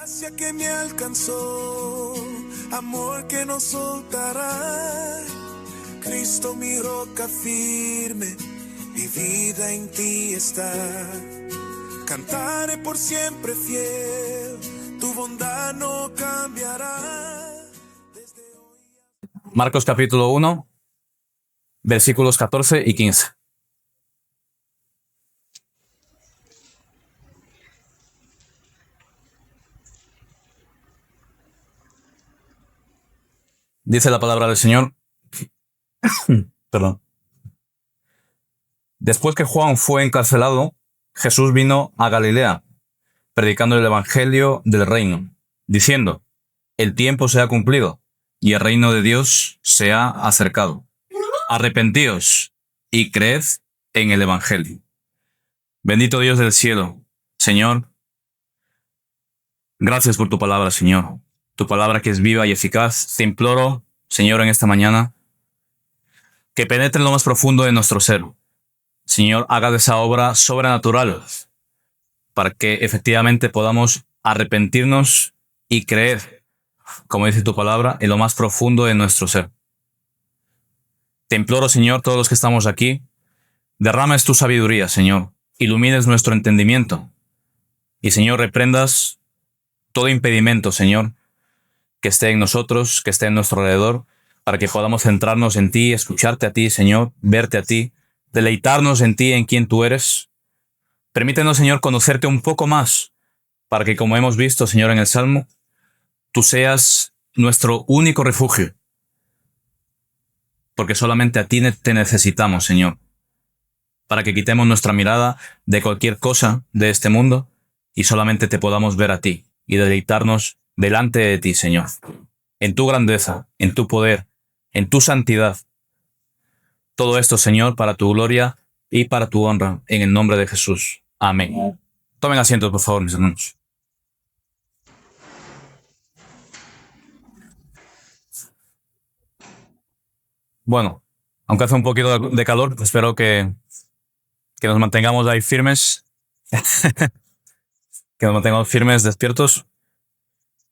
Gracia que me alcanzó, amor que no soltará. Cristo mi roca firme, mi vida en ti está. Cantaré por siempre fiel, tu bondad no cambiará. Marcos capítulo 1, versículos 14 y 15. Dice la palabra del Señor. Perdón. Después que Juan fue encarcelado, Jesús vino a Galilea, predicando el evangelio del reino, diciendo: el tiempo se ha cumplido y el reino de Dios se ha acercado. Arrepentíos y creed en el evangelio. Bendito Dios del cielo, Señor, gracias por tu palabra, Señor. Tu palabra que es viva y eficaz. Te imploro, Señor, en esta mañana, que penetre en lo más profundo de nuestro ser. Señor, haga de esa obra sobrenatural para que efectivamente podamos arrepentirnos y creer, como dice tu palabra, en lo más profundo de nuestro ser. Te imploro, Señor, todos los que estamos aquí, derrames tu sabiduría, Señor, ilumines nuestro entendimiento y, Señor, reprendas todo impedimento, Señor, que esté en nosotros, que esté en nuestro alrededor, para que podamos centrarnos en ti, escucharte a ti, Señor, verte a ti, deleitarnos en ti, en quien tú eres. Permítenos, Señor, conocerte un poco más, para que, como hemos visto, Señor, en el Salmo, tú seas nuestro único refugio, porque solamente a ti te necesitamos, Señor, para que quitemos nuestra mirada de cualquier cosa de este mundo y solamente te podamos ver a ti y deleitarnos delante de ti, Señor, en tu grandeza, en tu poder, en tu santidad. Todo esto, Señor, para tu gloria y para tu honra, en el nombre de Jesús. Amén. Tomen asiento, por favor, mis hermanos. Bueno, aunque hace un poquito de calor, espero que nos mantengamos ahí firmes, que nos mantengamos firmes, despiertos.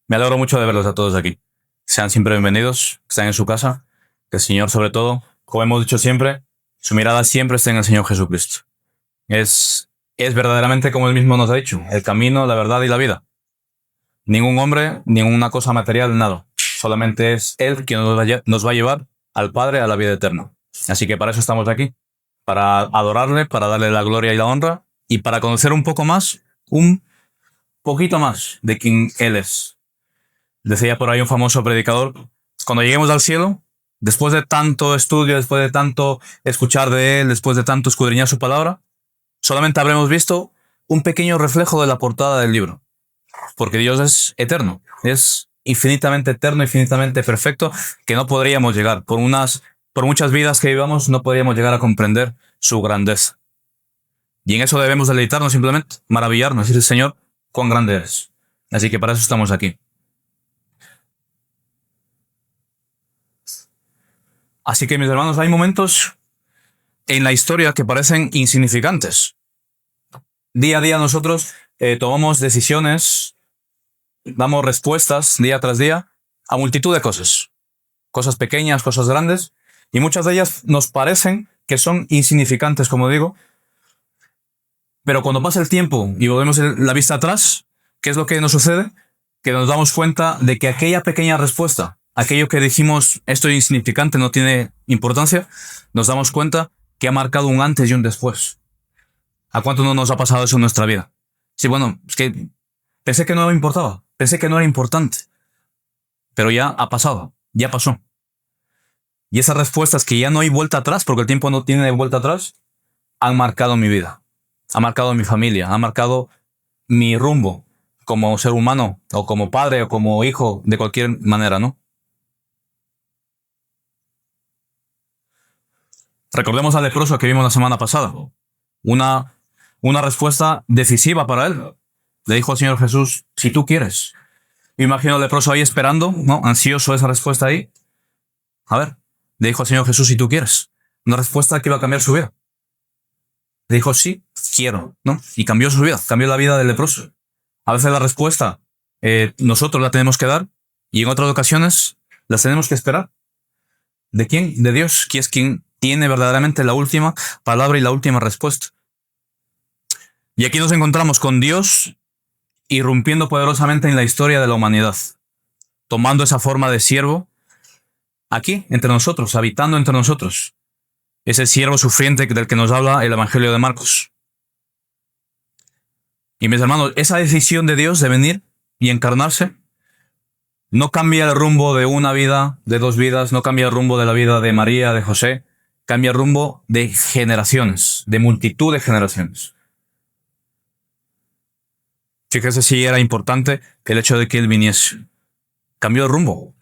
Me alegro mucho de verlos a todos aquí. Sean siempre bienvenidos, que estén en su casa, que el Señor, sobre todo, como hemos dicho siempre, su mirada siempre está en el Señor Jesucristo. Es verdaderamente, como Él mismo nos ha dicho, el camino, la verdad y la vida. Ningún hombre, ninguna cosa material, nada. Solamente es Él quien nos va a llevar al Padre, a la vida eterna. Así que para eso estamos aquí, para adorarle, para darle la gloria y la honra, y para conocer un poco más, un poquito más de quién Él es. Decía por ahí un famoso predicador: cuando lleguemos al cielo, después de tanto estudio, después de tanto escuchar de Él, después de tanto escudriñar su palabra, solamente habremos visto un pequeño reflejo de la portada del libro. Porque Dios es eterno, es infinitamente eterno, infinitamente perfecto, que no podríamos llegar. Por muchas vidas que vivamos, no podríamos llegar a comprender su grandeza. Y en eso debemos deleitarnos simplemente, maravillarnos, decir: Señor, cuán grande eres. Así que para eso estamos aquí. Así que, mis hermanos, hay momentos en la historia que parecen insignificantes. Día a día nosotros tomamos decisiones, damos respuestas día tras día a multitud de cosas. Cosas pequeñas, cosas grandes, y muchas de ellas nos parecen que son insignificantes, como digo. Pero cuando pasa el tiempo y volvemos la vista atrás, ¿qué es lo que nos sucede? Que nos damos cuenta de que aquella pequeña respuesta, aquello que dijimos, esto es insignificante, no tiene importancia, nos damos cuenta que ha marcado un antes y un después. ¿A cuánto no nos ha pasado eso en nuestra vida? Sí, bueno, es que pensé que no me importaba, pensé que no era importante, pero ya ha pasado, ya pasó. Y esas respuestas que ya no hay vuelta atrás, porque el tiempo no tiene vuelta atrás, han marcado mi vida, han marcado mi familia, han marcado mi rumbo como ser humano, o como padre, o como hijo, de cualquier manera, ¿no? Recordemos al leproso que vimos la semana pasada. Una respuesta decisiva para él. Le dijo al Señor Jesús: si tú quieres. Me imagino al leproso ahí esperando, ¿no? Ansioso esa respuesta ahí. A ver, le dijo al Señor Jesús: si tú quieres. Una respuesta que iba a cambiar su vida. Le dijo: sí, quiero, ¿no? Y cambió su vida, cambió la vida del leproso. A veces la respuesta nosotros la tenemos que dar y en otras ocasiones las tenemos que esperar. ¿De quién? De Dios, que es quien tiene verdaderamente la última palabra y la última respuesta. Y aquí nos encontramos con Dios irrumpiendo poderosamente en la historia de la humanidad, tomando esa forma de siervo aquí, entre nosotros, habitando entre nosotros. Ese siervo sufriente del que nos habla el Evangelio de Marcos. Y mis hermanos, esa decisión de Dios de venir y encarnarse no cambia el rumbo de una vida, de dos vidas, no cambia el rumbo de la vida de María, de José, cambia el rumbo de generaciones, de multitud de generaciones. Fíjese si era importante el hecho de que Él viniese. Cambió el rumbo.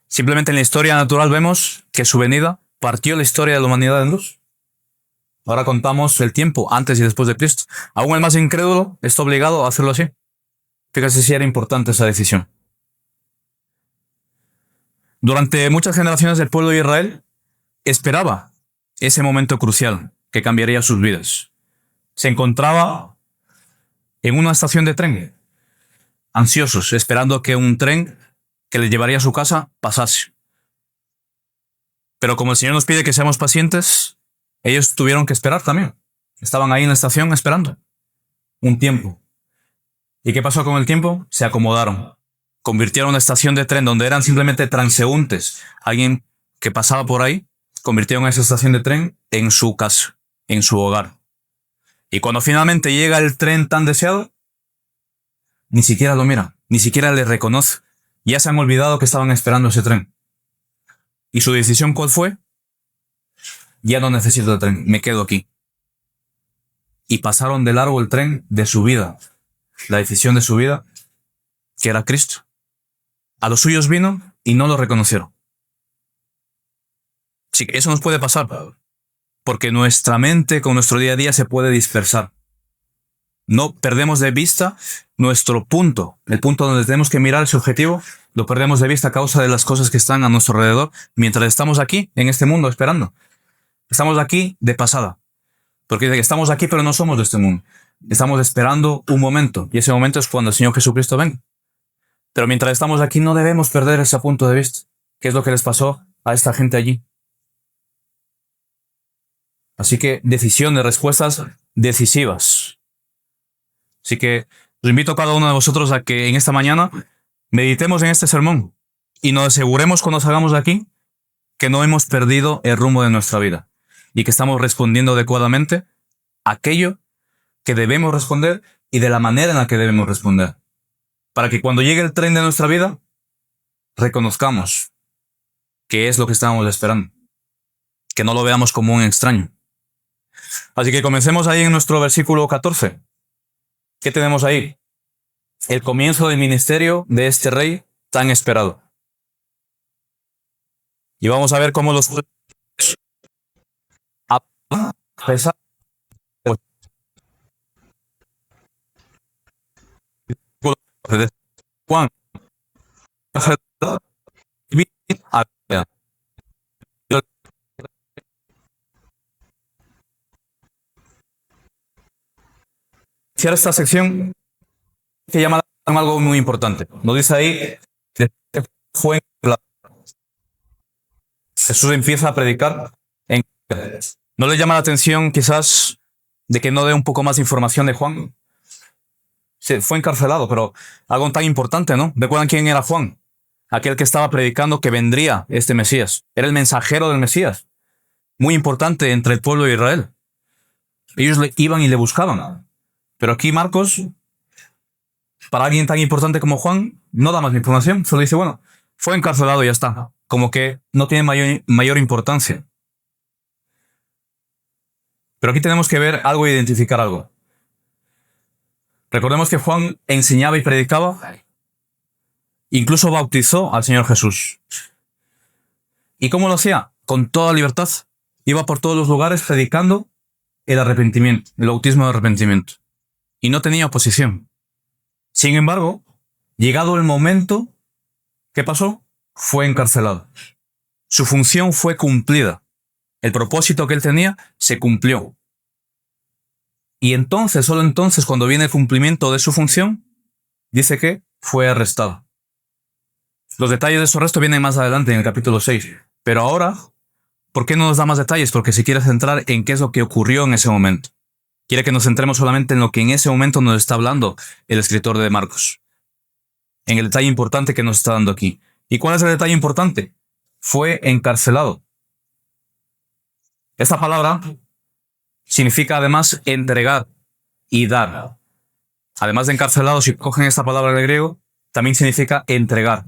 Simplemente en la historia natural vemos que su venida partió la historia de la humanidad en dos. Ahora contamos el tiempo antes y después de Cristo. Aún el más incrédulo está obligado a hacerlo así. Fíjese si era importante esa decisión. Durante muchas generaciones el pueblo de Israel esperaba ese momento crucial que cambiaría sus vidas. Se encontraba en una estación de tren, ansiosos, esperando que un tren que les llevaría a su casa pasase. Pero como el Señor nos pide que seamos pacientes, ellos tuvieron que esperar también. Estaban ahí en la estación esperando un tiempo. ¿Y qué pasó con el tiempo? Se acomodaron. Convirtieron la estación de tren donde eran simplemente transeúntes, alguien que pasaba por ahí, convirtieron esa estación de tren en su casa, en su hogar. Y cuando finalmente llega el tren tan deseado, ni siquiera lo mira, ni siquiera le reconoce. Ya se han olvidado que estaban esperando ese tren. ¿Y su decisión cuál fue? Ya no necesito el tren, me quedo aquí. Y pasaron de largo el tren de su vida, la decisión de su vida, que era Cristo. A los suyos vino y no lo reconocieron. Sí, eso nos puede pasar, porque nuestra mente con nuestro día a día se puede dispersar. No perdemos de vista nuestro punto, el punto donde tenemos que mirar ese objetivo, lo perdemos de vista a causa de las cosas que están a nuestro alrededor mientras estamos aquí, en este mundo, esperando. Estamos aquí de pasada, porque estamos aquí pero no somos de este mundo. Estamos esperando un momento, y ese momento es cuando el Señor Jesucristo venga. Pero mientras estamos aquí no debemos perder ese punto de vista. ¿Qué es lo que les pasó a esta gente allí? Así que decisiones, respuestas decisivas. Así que os invito a cada uno de vosotros a que en esta mañana meditemos en este sermón y nos aseguremos cuando salgamos de aquí que no hemos perdido el rumbo de nuestra vida y que estamos respondiendo adecuadamente a aquello que debemos responder y de la manera en la que debemos responder. Para que cuando llegue el tren de nuestra vida, reconozcamos que es lo que estábamos esperando. Que no lo veamos como un extraño. Así que comencemos ahí en nuestro versículo 14. ¿Qué tenemos ahí? El comienzo del ministerio de este rey tan esperado. Y vamos a ver cómo los a pesar de Juan iniciar esta sección que llama algo muy importante. Nos dice ahí fue Jesús empieza a predicar en... ¿No le llama la atención quizás de que no dé un poco más de información de Juan? Se fue encarcelado, pero algo tan importante, ¿no? ¿Recuerdan quién era Juan? Aquel que estaba predicando que vendría este Mesías. Era el mensajero del Mesías. Muy importante entre el pueblo de Israel. Ellos le iban y le buscaban. Pero aquí Marcos, para alguien tan importante como Juan, no da más información. Solo dice, bueno, fue encarcelado y ya está. Como que no tiene mayor importancia. Pero aquí tenemos que ver algo e identificar algo. Recordemos que Juan enseñaba y predicaba, incluso bautizó al Señor Jesús. ¿Y cómo lo hacía? Con toda libertad. Iba por todos los lugares predicando el arrepentimiento, el bautismo de arrepentimiento. Y no tenía oposición. Sin embargo, llegado el momento, ¿qué pasó? Fue encarcelado. Su función fue cumplida. El propósito que él tenía se cumplió. Y entonces, solo entonces, cuando viene el cumplimiento de su función, dice que fue arrestado. Los detalles de su arresto vienen más adelante en el capítulo 6. Pero ahora, ¿por qué no nos da más detalles? Porque se quiere centrar en qué es lo que ocurrió en ese momento. Quiere que nos centremos solamente en lo que en ese momento nos está hablando el escritor de Marcos. En el detalle importante que nos está dando aquí. ¿Y cuál es el detalle importante? Fue encarcelado. Esta palabra significa además entregar y dar. Además de encarcelado, si cogen esta palabra del griego, también significa entregar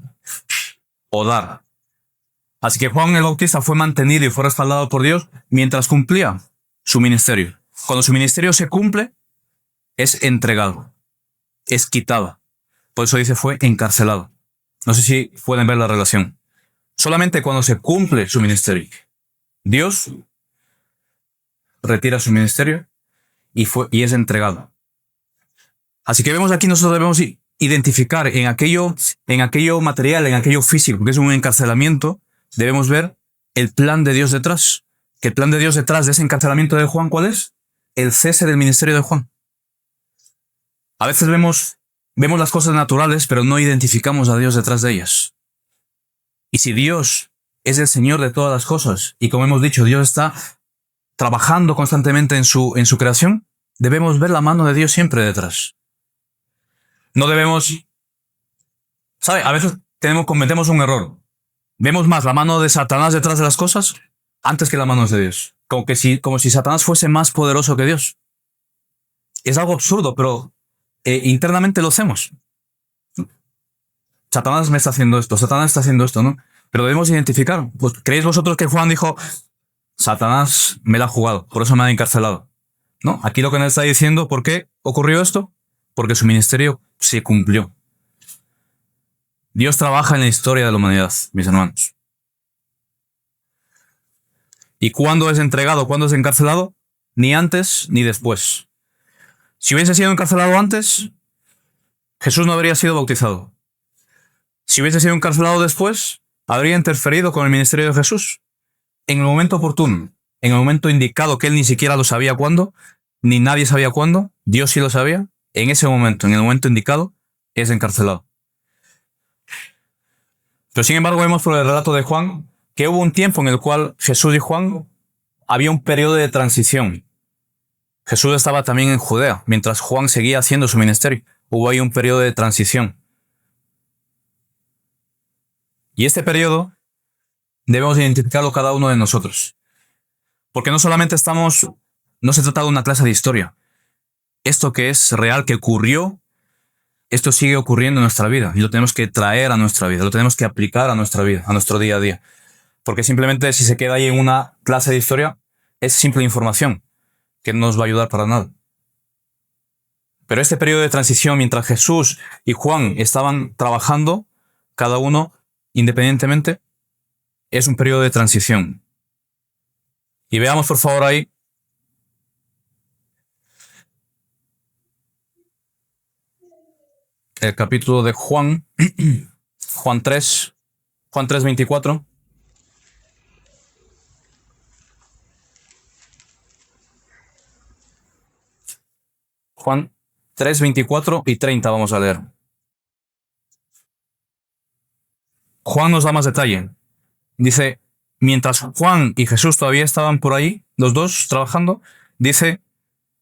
o dar. Así que Juan el Bautista fue mantenido y fue respaldado por Dios mientras cumplía su ministerio. Cuando su ministerio se cumple, es entregado, es quitado. Por eso dice fue encarcelado. No sé si pueden ver la relación. Solamente cuando se cumple su ministerio, Dios retira su ministerio y es entregado. Así que vemos aquí, nosotros debemos identificar en aquello material, en aquello físico, que es un encarcelamiento, debemos ver el plan de Dios detrás. Que el plan de Dios detrás de ese encarcelamiento de Juan, ¿cuál es? El cese del ministerio de Juan. A veces vemos las cosas naturales, pero no identificamos a Dios detrás de ellas. Y si Dios es el Señor de todas las cosas, y como hemos dicho, Dios está trabajando constantemente en su creación, debemos ver la mano de Dios siempre detrás. No debemos... ¿Sabe? A veces cometemos un error. Vemos más la mano de Satanás detrás de las cosas antes que la mano de Dios. Como si Satanás fuese más poderoso que Dios. Es algo absurdo, pero internamente lo hacemos. Satanás me está haciendo esto, Satanás está haciendo esto, ¿no? Pero debemos identificar. Pues, ¿creéis vosotros que Juan dijo, Satanás me la ha jugado, por eso me ha encarcelado? No, aquí lo que nos está diciendo, ¿por qué ocurrió esto? Porque su ministerio se cumplió. Dios trabaja en la historia de la humanidad, mis hermanos. ¿Y cuándo es entregado? ¿Cuándo es encarcelado? Ni antes ni después. Si hubiese sido encarcelado antes, Jesús no habría sido bautizado. Si hubiese sido encarcelado después, habría interferido con el ministerio de Jesús. En el momento oportuno, en el momento indicado, que él ni siquiera lo sabía cuándo, ni nadie sabía cuándo, Dios sí lo sabía, en ese momento, en el momento indicado, es encarcelado. Pero sin embargo vemos por el relato de Juan que hubo un tiempo en el cual Jesús y Juan había un periodo de transición. Jesús estaba también en Judea, mientras Juan seguía haciendo su ministerio. Hubo ahí un periodo de transición. Y este periodo debemos identificarlo cada uno de nosotros. Porque no solamente no se trata de una clase de historia. Esto que es real, que ocurrió, esto sigue ocurriendo en nuestra vida. Y lo tenemos que traer a nuestra vida, lo tenemos que aplicar a nuestra vida, a nuestro día a día. Porque simplemente si se queda ahí en una clase de historia, es simple información, que no nos va a ayudar para nada. Pero este periodo de transición, mientras Jesús y Juan estaban trabajando, cada uno independientemente, es un periodo de transición. Y veamos por favor ahí el capítulo de Juan, Juan 3:24. Juan 3:24 y 30 vamos a leer. Juan nos da más detalle. Dice, mientras Juan y Jesús todavía estaban por ahí, los dos trabajando, dice,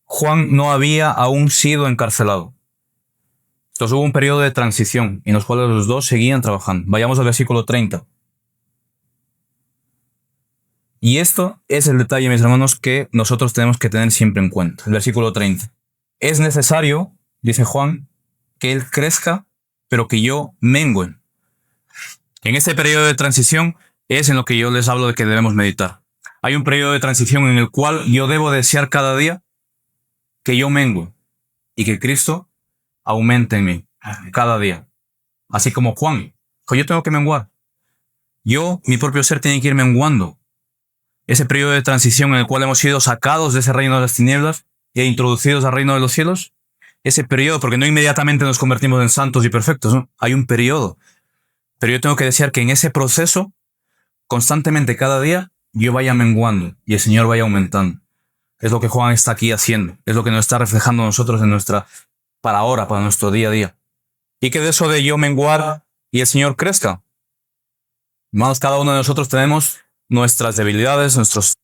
Juan no había aún sido encarcelado. Entonces hubo un periodo de transición en los cuales los dos seguían trabajando. Vayamos al versículo 30. Y esto es el detalle, mis hermanos, que nosotros tenemos que tener siempre en cuenta. El versículo 30. Es necesario, dice Juan, que él crezca, pero que yo mengüe. En este periodo de transición es en lo que yo les hablo de que debemos meditar. Hay un periodo de transición en el cual yo debo desear cada día que yo mengüe y que Cristo aumente en mí cada día. Así como Juan, que yo tengo que menguar. Mi propio ser tiene que ir menguando. Ese periodo de transición en el cual hemos sido sacados de ese reino de las tinieblas e introducidos al reino de los cielos. Ese periodo, porque no inmediatamente nos convertimos en santos y perfectos, ¿no? Hay un periodo. Pero yo tengo que desear que en ese proceso, constantemente cada día, yo vaya menguando y el Señor vaya aumentando. Es lo que Juan está aquí haciendo. Es lo que nos está reflejando a nosotros para ahora, para nuestro día a día. y que de eso de yo menguar y el Señor crezca. Hermanos, cada uno de nosotros tenemos nuestras debilidades, nuestros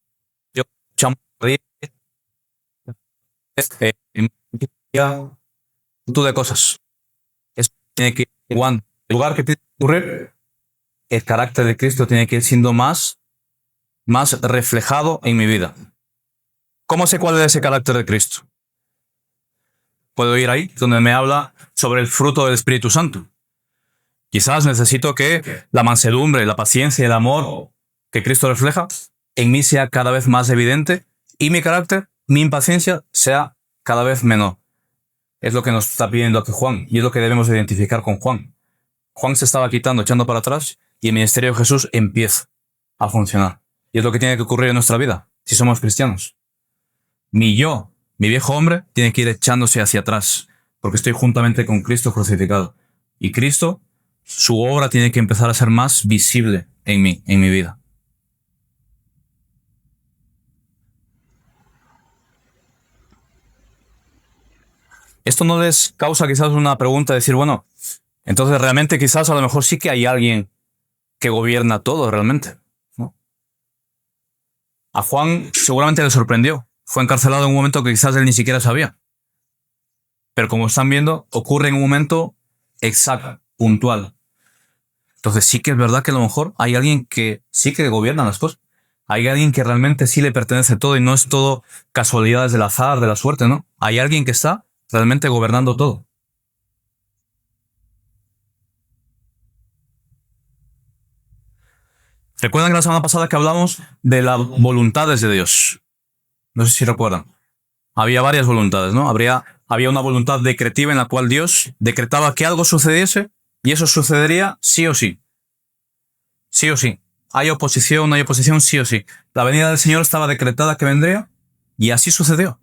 de cosas. Eso tiene que ir en lugar que tiene que ocurrir, el carácter de Cristo tiene que ir siendo más reflejado en mi vida. ¿Cómo sé cuál es ese carácter de Cristo? Puedo ir ahí, donde me habla sobre el fruto del Espíritu Santo. Quizás necesito que la mansedumbre, la paciencia y el amor que Cristo refleja en mí sea cada vez más evidente y mi carácter, mi impaciencia, sea cada vez menor. Es lo que nos está pidiendo aquí Juan y es lo que debemos identificar con Juan. Juan se estaba quitando, echando para atrás y el ministerio de Jesús empieza a funcionar. Y es lo que tiene que ocurrir en nuestra vida, si somos cristianos. Mi viejo hombre, tiene que ir echándose hacia atrás, porque estoy juntamente con Cristo crucificado. Y Cristo, su obra tiene que empezar a ser más visible en mí, en mi vida. Esto no les causa quizás una pregunta de decir, bueno, entonces realmente quizás a lo mejor sí que hay alguien que gobierna todo realmente, ¿no? A Juan seguramente le sorprendió. Fue encarcelado en un momento que quizás él ni siquiera sabía. Pero como están viendo, ocurre en un momento exacto, puntual. Entonces sí que es verdad que a lo mejor hay alguien que sí que gobierna las cosas. Hay alguien que realmente sí le pertenece todo y no es todo casualidades del azar, de la suerte, ¿no? Hay alguien que está realmente gobernando todo. ¿Recuerdan que la semana pasada que hablamos de las voluntades de Dios? No sé si recuerdan. Había varias voluntades, ¿no? Había una voluntad decretiva en la cual Dios decretaba que algo sucediese y eso sucedería sí o sí. Sí o sí. Hay oposición, no hay oposición, sí o sí. La venida del Señor estaba decretada que vendría y así sucedió.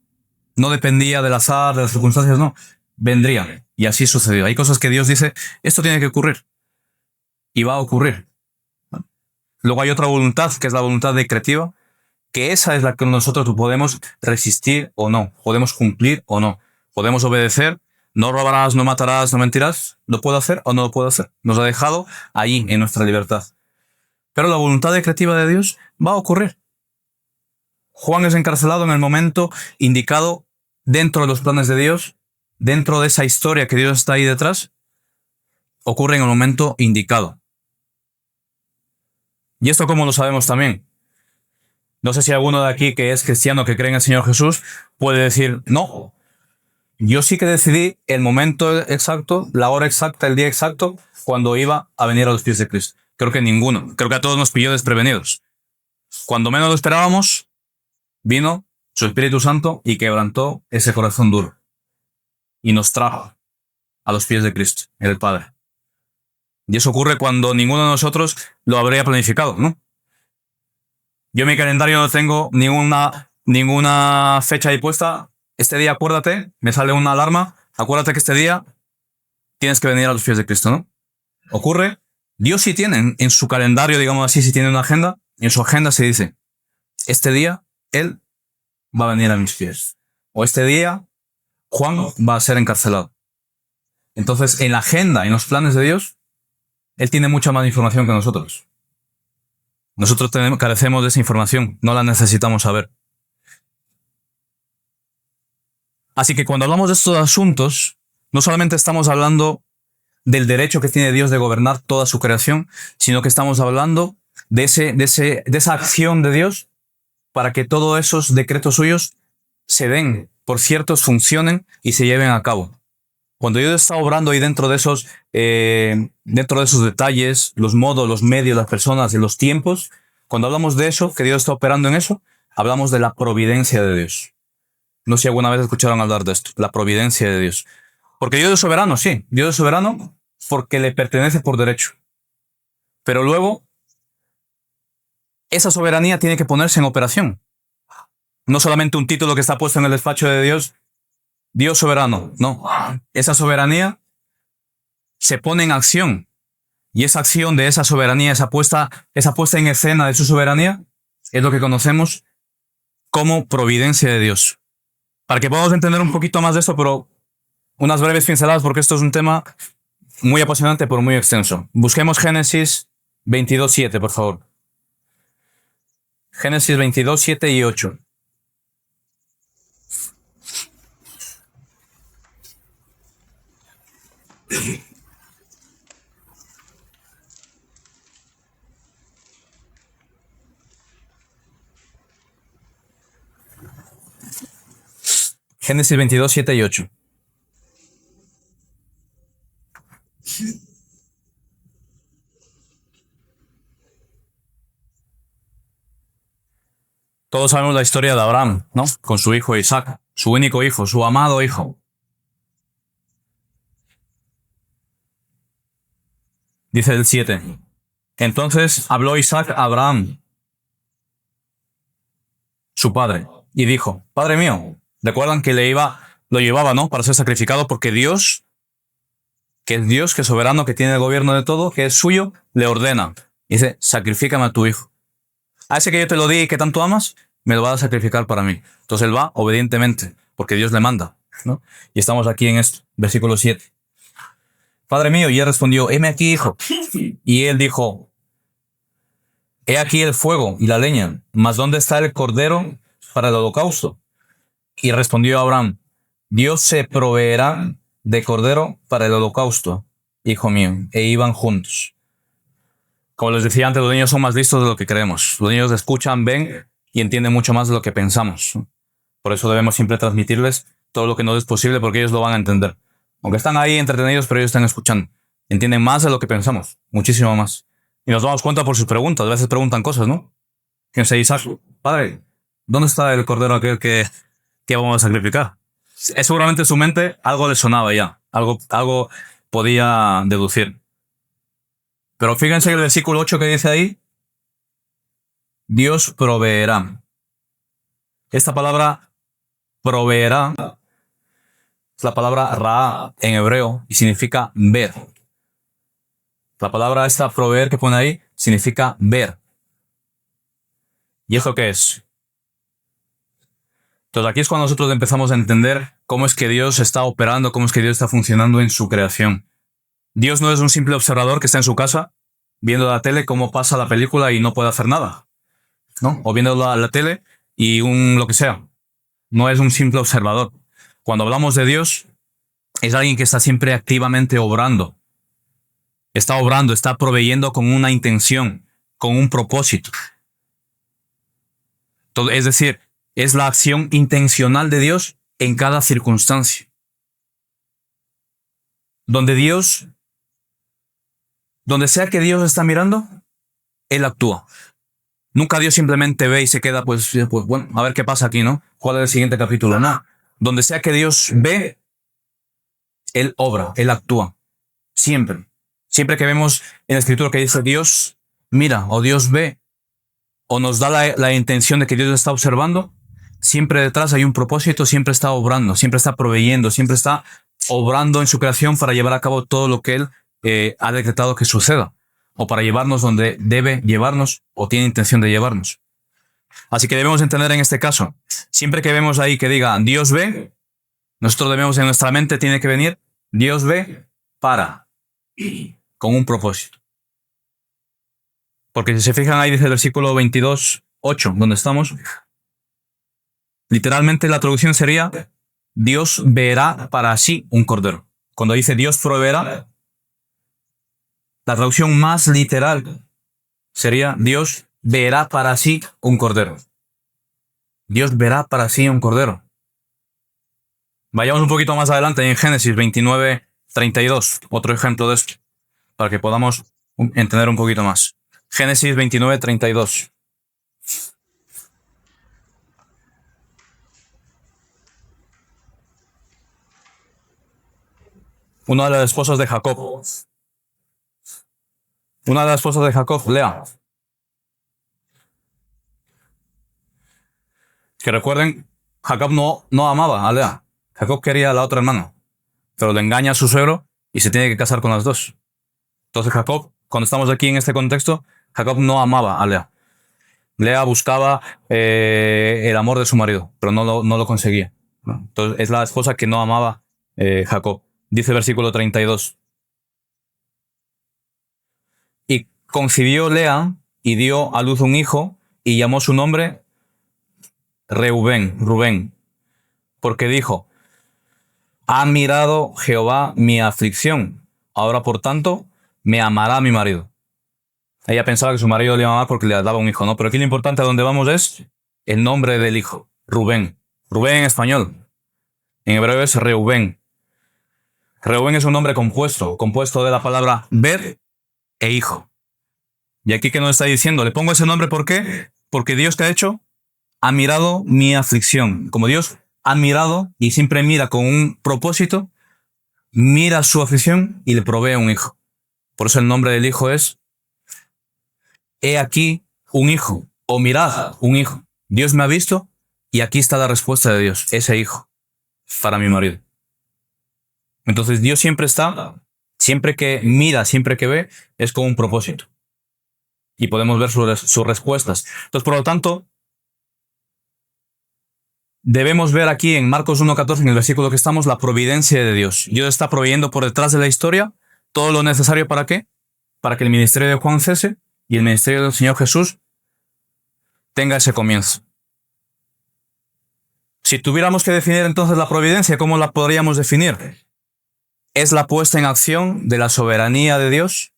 No dependía del azar, de las circunstancias, no. Vendría y así sucedió. Hay cosas que Dios dice, esto tiene que ocurrir y va a ocurrir. Luego hay otra voluntad que es la voluntad decretiva, que esa es la que nosotros podemos resistir o no, podemos cumplir o no, podemos obedecer, no robarás, no matarás, no mentirás, ¿lo puedo hacer o no lo puedo hacer? Nos ha dejado allí en nuestra libertad. Pero la voluntad decretiva de Dios va a ocurrir. Juan es encarcelado en el momento indicado dentro de los planes de Dios, dentro de esa historia que Dios está ahí detrás, ocurre en el momento indicado. ¿Y esto cómo lo sabemos también? No sé si alguno de aquí que es cristiano, que cree en el Señor Jesús, puede decir, no, yo sí que decidí el momento exacto, la hora exacta, el día exacto, cuando iba a venir a los pies de Cristo. Creo que ninguno. Creo que a todos nos pilló desprevenidos. Cuando menos lo esperábamos, vino su Espíritu Santo y quebrantó ese corazón duro. Y nos trajo a los pies de Cristo, el Padre. Y eso ocurre cuando ninguno de nosotros lo habría planificado, ¿no? Yo en mi calendario no tengo ninguna fecha ahí puesta. Este día, acuérdate, me sale una alarma. Acuérdate que este día tienes que venir a los pies de Cristo, ¿no? Ocurre. Dios sí tiene en su calendario, digamos así, sí tiene una agenda. Y en su agenda se dice, este día Él va a venir a mis pies. O este día Juan va a ser encarcelado. Entonces, en la agenda, en los planes de Dios, Él tiene mucha más información que nosotros. Nosotros carecemos de esa información, no la necesitamos saber. Así que cuando hablamos de estos asuntos, no solamente estamos hablando del derecho que tiene Dios de gobernar toda su creación, sino que estamos hablando de esa acción de Dios para que todos esos decretos suyos se den, por ciertos, funcionen y se lleven a cabo. Cuando Dios está obrando ahí dentro de esos detalles, los modos, los medios, las personas y los tiempos, cuando hablamos de eso, que Dios está operando en eso, hablamos de la providencia de Dios. No sé si alguna vez escucharon hablar de esto, la providencia de Dios. Porque Dios es soberano, sí. Dios es soberano porque le pertenece por derecho. Pero luego, esa soberanía tiene que ponerse en operación. No solamente un título que está puesto en el despacho de Dios, Dios soberano, no. Esa soberanía se pone en acción. Y esa acción de esa soberanía, esa puesta en escena de su soberanía, es lo que conocemos como providencia de Dios. Para que podamos entender un poquito más de esto, pero unas breves pinceladas, porque esto es un tema muy apasionante, pero muy extenso. Busquemos Génesis 22:7, por favor. Génesis 22:7 y 8. Génesis 22:7 y 8. Todos sabemos la historia de Abraham, ¿no? Con su hijo Isaac, su único hijo, su amado hijo. Dice el 7. Entonces habló Isaac a Abraham, su padre, y dijo: Padre mío. Recuerdan que lo llevaba, ¿no? Para ser sacrificado, porque Dios, que es Dios, que es soberano, que tiene el gobierno de todo, que es suyo, le ordena. Y dice: sacrifícame a tu hijo. A ese que yo te lo di y que tanto amas, me lo va a sacrificar para mí. Entonces él va obedientemente, porque Dios le manda, ¿no? Y estamos aquí en esto, versículo 7. Padre mío, y él respondió: heme aquí, hijo. Y él dijo: he aquí el fuego y la leña, mas ¿dónde está el cordero para el holocausto? Y respondió Abraham: Dios se proveerá de cordero para el holocausto, hijo mío. E iban juntos. Como les decía antes, los niños son más listos de lo que creemos. Los niños escuchan, ven y entienden mucho más de lo que pensamos. Por eso debemos siempre transmitirles todo lo que nos es posible, porque ellos lo van a entender. Aunque están ahí entretenidos, pero ellos están escuchando. Entienden más de lo que pensamos, muchísimo más. Y nos damos cuenta por sus preguntas. A veces preguntan cosas, ¿no? Fíjense, Isaac: Padre, ¿dónde está el cordero aquel que vamos a sacrificar? Seguramente en su mente algo le sonaba ya. Algo podía deducir. Pero fíjense el versículo 8 que dice ahí: Dios proveerá. Esta palabra proveerá es la palabra ra en hebreo y significa ver. La palabra esta proveer que pone ahí significa ver. ¿Y esto qué es? Entonces aquí es cuando nosotros empezamos a entender cómo es que Dios está operando, cómo es que Dios está funcionando en su creación. Dios no es un simple observador que está en su casa viendo la tele cómo pasa la película y no puede hacer nada, ¿no? O viendo la tele y lo que sea. No es un simple observador. Cuando hablamos de Dios, es alguien que está siempre activamente obrando. Está obrando, está proveyendo con una intención, con un propósito. Es decir, es la acción intencional de Dios en cada circunstancia. Donde sea que Dios está mirando, Él actúa. Nunca Dios simplemente ve y se queda, pues bueno, a ver qué pasa aquí, ¿no? ¿Cuál es el siguiente capítulo? No. Donde sea que Dios ve, Él obra, Él actúa. Siempre. Siempre que vemos en la Escritura que dice Dios mira o Dios ve o nos da la intención de que Dios está observando, siempre detrás hay un propósito, siempre está obrando, siempre está proveyendo, siempre está obrando en su creación para llevar a cabo todo lo que Él ha decretado que suceda, o para llevarnos donde debe llevarnos o tiene intención de llevarnos. Así que debemos entender en este caso, siempre que vemos ahí que diga Dios ve, nosotros debemos en nuestra mente tiene que venir Dios ve con un propósito. Porque si se fijan ahí dice el versículo 22:8, donde estamos, literalmente la traducción sería Dios verá para sí un cordero. Cuando dice Dios proveerá, la traducción más literal sería Dios verá para sí un cordero. Dios verá para sí un cordero. Vayamos un poquito más adelante en Génesis 29:32, otro ejemplo de esto, para que podamos entender un poquito más. Génesis 29:32. Una de las esposas de Jacob. Una de las esposas de Jacob, Lea. Que recuerden, Jacob no amaba a Lea. Jacob quería a la otra hermana, pero le engaña a su suegro y se tiene que casar con las dos. Entonces Jacob, cuando estamos aquí en este contexto, Jacob no amaba a Lea. Lea buscaba el amor de su marido, pero no lo conseguía. Entonces es la esposa que no amaba Jacob. Dice el versículo 32. concibió Lea y dio a luz un hijo y llamó su nombre Rubén, porque dijo: ha mirado Jehová mi aflicción, ahora por tanto me amará mi marido. Ella pensaba que su marido le iba a amar porque le daba un hijo, ¿no? Pero aquí lo importante a donde vamos es el nombre del hijo, Rubén. Rubén en español. En hebreo es Reubén. Reubén es un nombre compuesto de la palabra ver e hijo. Y aquí que nos está diciendo, le pongo ese nombre, ¿por qué? Porque Dios te ha hecho, ha mirado mi aflicción. Como Dios ha mirado y siempre mira con un propósito, mira su aflicción y le provee un hijo. Por eso el nombre del hijo es: he aquí un hijo, o mirad un hijo. Dios me ha visto y aquí está la respuesta de Dios, ese hijo, para mi marido. Entonces Dios siempre está, siempre que mira, siempre que ve, es con un propósito. Y podemos ver sus respuestas. Entonces, por lo tanto, debemos ver aquí en Marcos 1:14, en el versículo que estamos, la providencia de Dios. Dios está proveyendo por detrás de la historia todo lo necesario ¿para qué? Para que el ministerio de Juan cese y el ministerio del Señor Jesús tenga ese comienzo. Si tuviéramos que definir entonces la providencia, ¿cómo la podríamos definir? Es la puesta en acción de la soberanía de Dios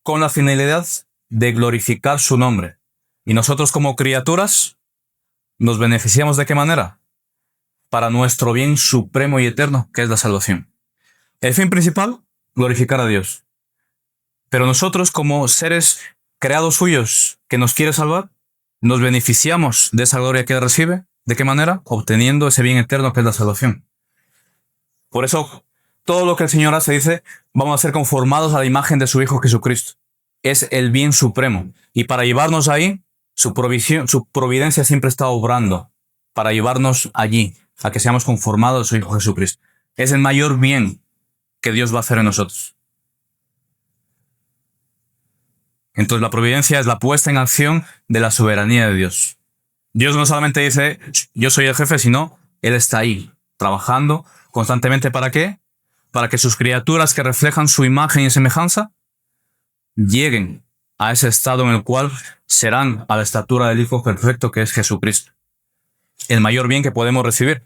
con la finalidad de glorificar su nombre. Y nosotros como criaturas nos beneficiamos ¿de qué manera? Para nuestro bien supremo y eterno, que es la salvación. El fin principal, glorificar a Dios. Pero nosotros como seres creados suyos que nos quiere salvar, nos beneficiamos de esa gloria que Él recibe. ¿De qué manera? Obteniendo ese bien eterno que es la salvación. Por eso, todo lo que el Señor hace, dice, vamos a ser conformados a la imagen de su Hijo Jesucristo. Es el bien supremo. Y para llevarnos ahí, su providencia siempre está obrando para llevarnos allí, a que seamos conformados a su Hijo Jesucristo. Es el mayor bien que Dios va a hacer en nosotros. Entonces la providencia es la puesta en acción de la soberanía de Dios. Dios no solamente dice, yo soy el jefe, sino Él está ahí, trabajando constantemente. ¿Para qué? Para que sus criaturas que reflejan su imagen y semejanza lleguen a ese estado en el cual serán a la estatura del Hijo perfecto que es Jesucristo. El mayor bien que podemos recibir.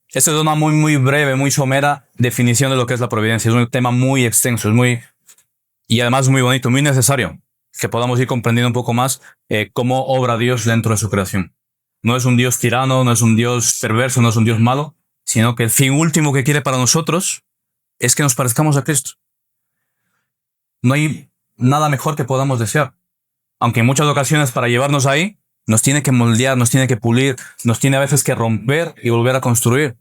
Esta es una muy breve, muy somera definición de lo que es la providencia. Es un tema muy extenso, y además muy bonito, muy necesario que podamos ir comprendiendo un poco más cómo obra Dios dentro de su creación. No es un Dios tirano, no es un Dios perverso, no es un Dios malo, sino que el fin último que quiere para nosotros es que nos parezcamos a Cristo. No hay nada mejor que podamos desear. Aunque en muchas ocasiones para llevarnos ahí, nos tiene que moldear, nos tiene que pulir, nos tiene a veces que romper y volver a construir.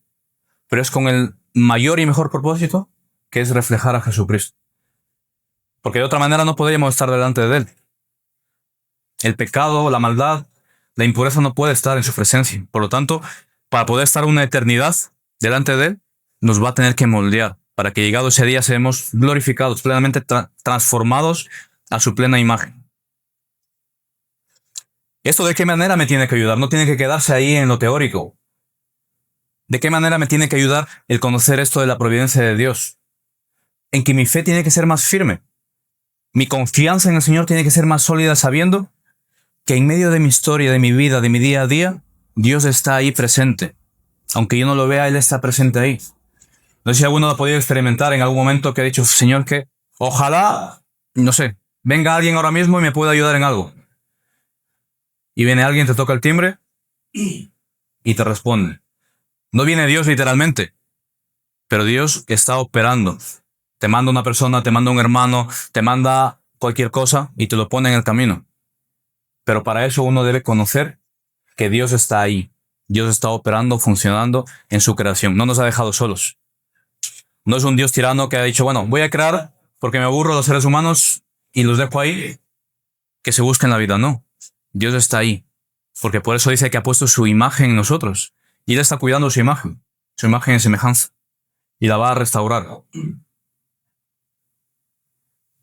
Pero es con el mayor y mejor propósito, que es reflejar a Jesucristo. Porque de otra manera no podríamos estar delante de Él. El pecado, la maldad, la impureza no puede estar en su presencia. Por lo tanto, para poder estar una eternidad delante de Él, nos va a tener que moldear, para que llegado ese día seamos glorificados, plenamente transformados a su plena imagen. ¿Esto de qué manera me tiene que ayudar? No tiene que quedarse ahí en lo teórico. ¿De qué manera me tiene que ayudar el conocer esto de la providencia de Dios? En que mi fe tiene que ser más firme. Mi confianza en el Señor tiene que ser más sólida, sabiendo que en medio de mi historia, de mi vida, de mi día a día, Dios está ahí presente. Aunque yo no lo vea, Él está presente ahí. No sé si alguno lo ha podido experimentar en algún momento que ha dicho, Señor, que ojalá, no sé, venga alguien ahora mismo y me pueda ayudar en algo. Y viene alguien, te toca el timbre y te responde. No viene Dios literalmente, pero Dios está operando. Te manda una persona, te manda un hermano, te manda cualquier cosa y te lo pone en el camino. Pero para eso uno debe conocer que Dios está ahí. Dios está operando, funcionando en su creación. No nos ha dejado solos. No es un Dios tirano que ha dicho, bueno, voy a crear porque me aburro de los seres humanos y los dejo ahí, que se busquen la vida. No, Dios está ahí. Porque por eso dice que ha puesto su imagen en nosotros. Y Él está cuidando su imagen en semejanza. Y la va a restaurar.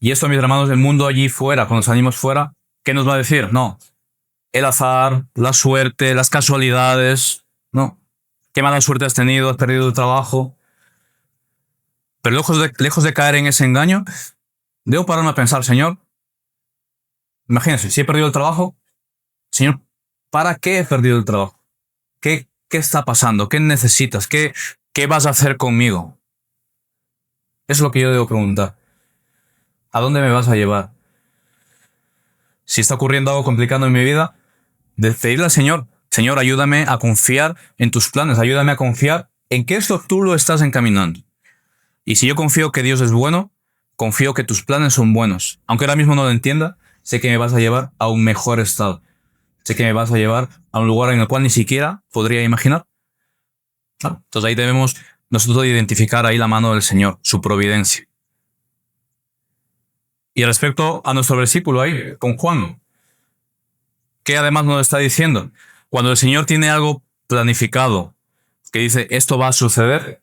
Y esto, mis hermanos, del mundo allí fuera, cuando salimos fuera, ¿qué nos va a decir? No. El azar, la suerte, las casualidades. No. ¿Qué mala suerte has tenido? ¿Has perdido el trabajo? Pero lejos de caer en ese engaño, debo pararme a pensar, Señor, imagínense, si he perdido el trabajo, Señor, ¿para qué he perdido el trabajo? ¿Qué está pasando? ¿Qué necesitas? ¿Qué vas a hacer conmigo? Eso es lo que yo debo preguntar. ¿A dónde me vas a llevar? Si está ocurriendo algo complicado en mi vida, pedirle al Señor, Señor, ayúdame a confiar en tus planes, ayúdame a confiar en que esto tú lo estás encaminando. Y si yo confío que Dios es bueno, confío que tus planes son buenos. Aunque ahora mismo no lo entienda, sé que me vas a llevar a un mejor estado. Sé que me vas a llevar a un lugar en el cual ni siquiera podría imaginar. Entonces ahí debemos nosotros identificar ahí la mano del Señor, su providencia. Y respecto a nuestro versículo ahí, con Juan, ¿qué además nos está diciendo? Cuando el Señor tiene algo planificado, que dice, esto va a suceder,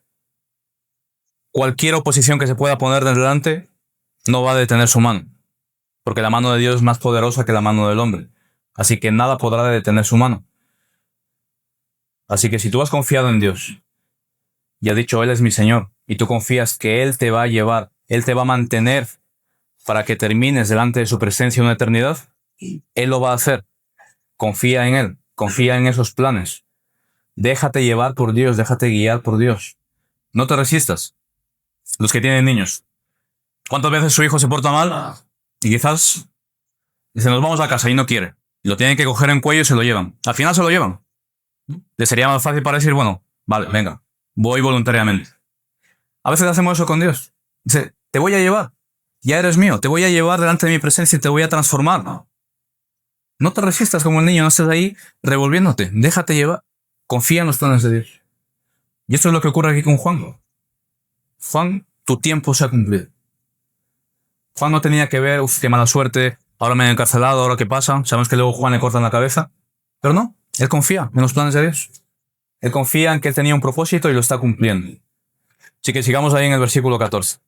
cualquier oposición que se pueda poner delante no va a detener su mano, porque la mano de Dios es más poderosa que la mano del hombre. Así que nada podrá detener su mano. Así que si tú has confiado en Dios y has dicho, Él es mi Señor, y tú confías que Él te va a llevar, Él te va a mantener para que termines delante de su presencia una eternidad, Él lo va a hacer. Confía en Él, confía en esos planes. Déjate llevar por Dios, déjate guiar por Dios. No te resistas. Los que tienen niños. ¿Cuántas veces su hijo se porta mal? Y quizás dice, nos vamos a casa y no quiere. Y lo tienen que coger en cuello y se lo llevan. Al final se lo llevan. Le sería más fácil para decir, bueno, vale, venga, voy voluntariamente. A veces hacemos eso con Dios. Dice, te voy a llevar. Ya eres mío. Te voy a llevar delante de mi presencia y te voy a transformar. No te resistas como el niño. No estés ahí revolviéndote. Déjate llevar. Confía en los planes de Dios. Y esto es lo que ocurre aquí con Juan. Juan, tu tiempo se ha cumplido. Juan no tenía que ver, qué mala suerte, ahora me han encarcelado, ahora qué pasa. Sabemos que luego Juan le cortan la cabeza. Pero no, él confía en los planes de Dios. Él confía en que él tenía un propósito y lo está cumpliendo. Así que sigamos ahí en el versículo 14.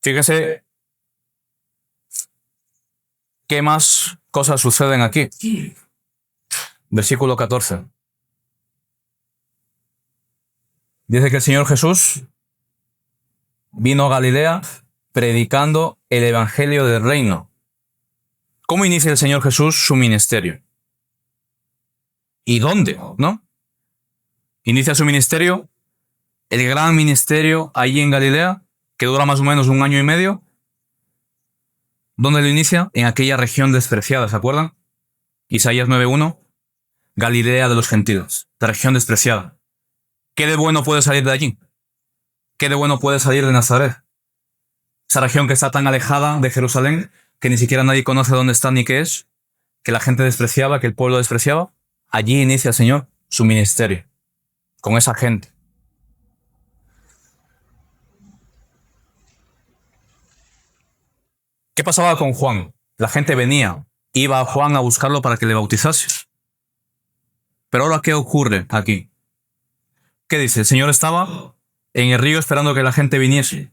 Fíjese qué más cosas suceden aquí. Versículo 14. Dice que el Señor Jesús vino a Galilea predicando el evangelio del reino. ¿Cómo inicia el Señor Jesús su ministerio? ¿Y dónde? ¿No? Inicia su ministerio, el gran ministerio allí en Galilea, que dura más o menos 1 año y medio. ¿Dónde lo inicia? En aquella región despreciada, ¿se acuerdan? Isaías 9:1, Galilea de los gentiles, la región despreciada. ¿Qué de bueno puede salir de allí? ¿Qué de bueno puede salir de Nazaret? Esa región que está tan alejada de Jerusalén, que ni siquiera nadie conoce dónde está ni qué es, que la gente despreciaba, que el pueblo despreciaba. Allí inicia el Señor su ministerio, con esa gente. ¿Qué pasaba con Juan? La gente venía, iba a Juan a buscarlo para que le bautizase. Pero ahora, ¿qué ocurre aquí? ¿Qué dice? El Señor estaba en el río esperando que la gente viniese.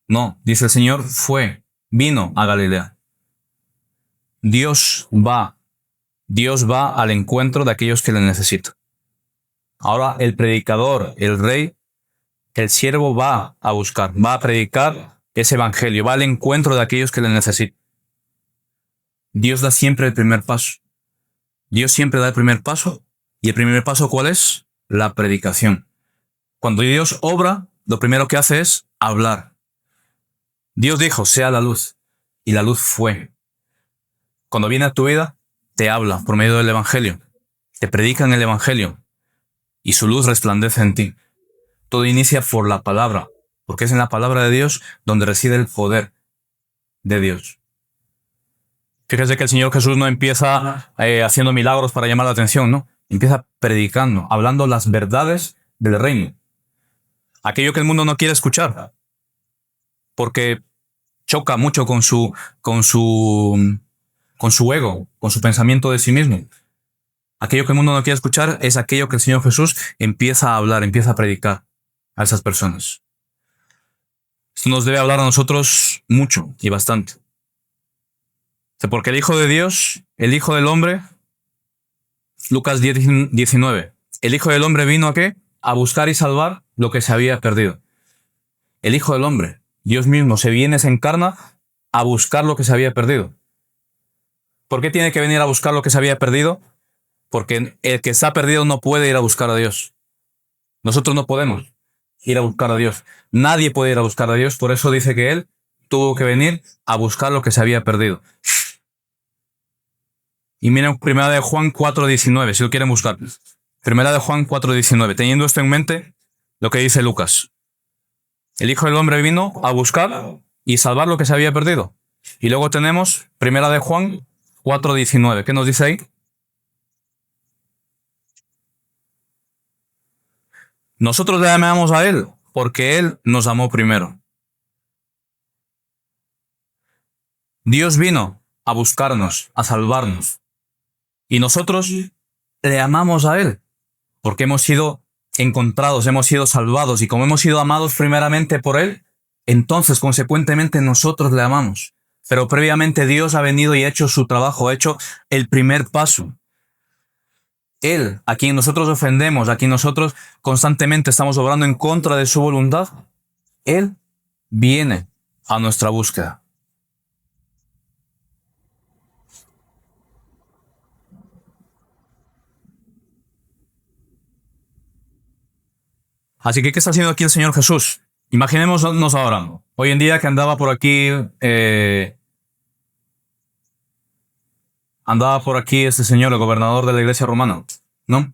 No, dice el Señor, vino a Galilea. Dios va al encuentro de aquellos que le necesitan. Ahora el predicador, el rey, el siervo va a buscar, va a predicar ese evangelio, va al encuentro de aquellos que le necesitan. Dios da siempre el primer paso. Dios siempre da el primer paso. ¿Y el primer paso cuál es? La predicación. Cuando Dios obra, lo primero que hace es hablar. Dios dijo, sea la luz. Y la luz fue. Cuando viene a tu vida, te habla por medio del evangelio. Te predica en el evangelio. Y su luz resplandece en ti. Todo inicia por la palabra. Porque es en la palabra de Dios donde reside el poder de Dios. Fíjese que el Señor Jesús no empieza haciendo milagros para llamar la atención, ¿no? Empieza predicando, hablando las verdades del reino. Aquello que el mundo no quiere escuchar. Porque choca mucho con su ego, con su pensamiento de sí mismo. Aquello que el mundo no quiere escuchar es aquello que el Señor Jesús empieza a hablar, empieza a predicar a esas personas. Esto nos debe hablar a nosotros mucho y bastante. Porque el Hijo de Dios, el Hijo del Hombre, Lucas 10:19, el Hijo del Hombre vino ¿a qué? A buscar y salvar lo que se había perdido. el Hijo del Hombre, Dios mismo, se viene, se encarna a buscar lo que se había perdido. ¿Por qué tiene que venir a buscar lo que se había perdido? Porque el que está perdido no puede ir a buscar a Dios. Nosotros no podemos ir a buscar a Dios. Nadie puede ir a buscar a Dios. Por eso dice que Él tuvo que venir a buscar lo que se había perdido. Y miren 1 de Juan 4:19, si lo quieren buscar. 1 de Juan 4:19. Teniendo esto en mente, lo que dice Lucas. El Hijo del Hombre vino a buscar y salvar lo que se había perdido. Y luego tenemos 1 de Juan 4:19. ¿Qué nos dice ahí? Nosotros le amamos a Él porque Él nos amó primero. Dios vino a buscarnos, a salvarnos. Y nosotros le amamos a Él porque hemos sido encontrados, hemos sido salvados. Y como hemos sido amados primeramente por Él, entonces consecuentemente nosotros le amamos. Pero previamente Dios ha venido y ha hecho su trabajo, ha hecho el primer paso. Él, a quien nosotros ofendemos, a quien nosotros constantemente estamos obrando en contra de su voluntad, Él viene a nuestra búsqueda. Así que, ¿qué está haciendo aquí el Señor Jesús? Imaginémonos ahora, hoy en día que andaba por aquí este señor, el gobernador de la iglesia romana, ¿no?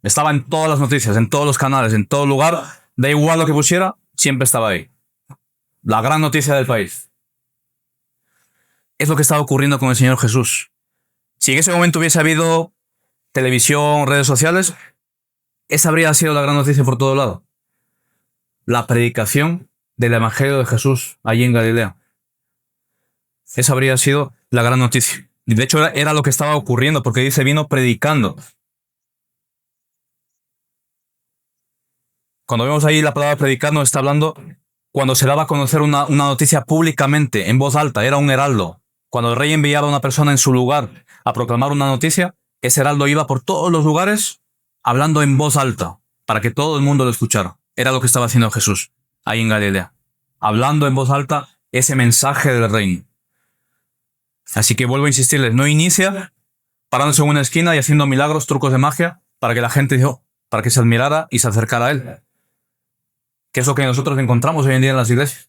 Estaba en todas las noticias, en todos los canales, en todo lugar, da igual lo que pusiera, siempre estaba ahí. La gran noticia del país. Es lo que estaba ocurriendo con el Señor Jesús. Si en ese momento hubiese habido televisión, redes sociales, esa habría sido la gran noticia por todo lado. La predicación del Evangelio de Jesús allí en Galilea. Esa habría sido la gran noticia. Y de hecho era lo que estaba ocurriendo, porque dice, vino predicando. Cuando vemos ahí la palabra predicar, nos está hablando cuando se daba a conocer una noticia públicamente, en voz alta, era un heraldo. Cuando el rey enviaba a una persona en su lugar a proclamar una noticia, ese heraldo iba por todos los lugares hablando en voz alta, para que todo el mundo lo escuchara. Era lo que estaba haciendo Jesús ahí en Galilea, hablando en voz alta ese mensaje del reino. Así que vuelvo a insistirles, no inicia parándose en una esquina y haciendo milagros, trucos de magia, para que la gente para que se admirara y se acercara a Él. Que es lo que nosotros encontramos hoy en día en las iglesias.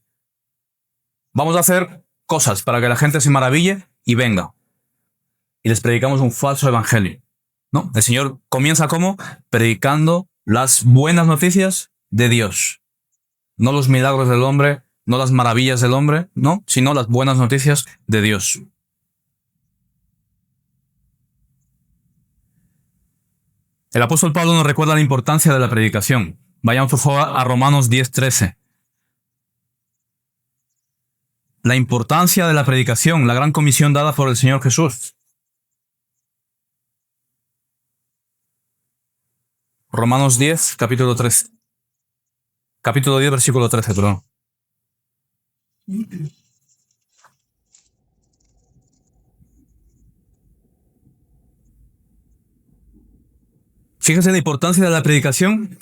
Vamos a hacer cosas para que la gente se maraville y venga. Y les predicamos un falso evangelio. ¿No? El Señor comienza ¿cómo? Predicando las buenas noticias de Dios. No los milagros del hombre, no las maravillas del hombre, no, sino las buenas noticias de Dios. El apóstol Pablo nos recuerda la importancia de la predicación. Vayamos por favor a Romanos 10:13. La importancia de la predicación, la gran comisión dada por el Señor Jesús. Romanos 10, capítulo 13. Capítulo 10, versículo 13, perdón. Fíjense la importancia de la predicación,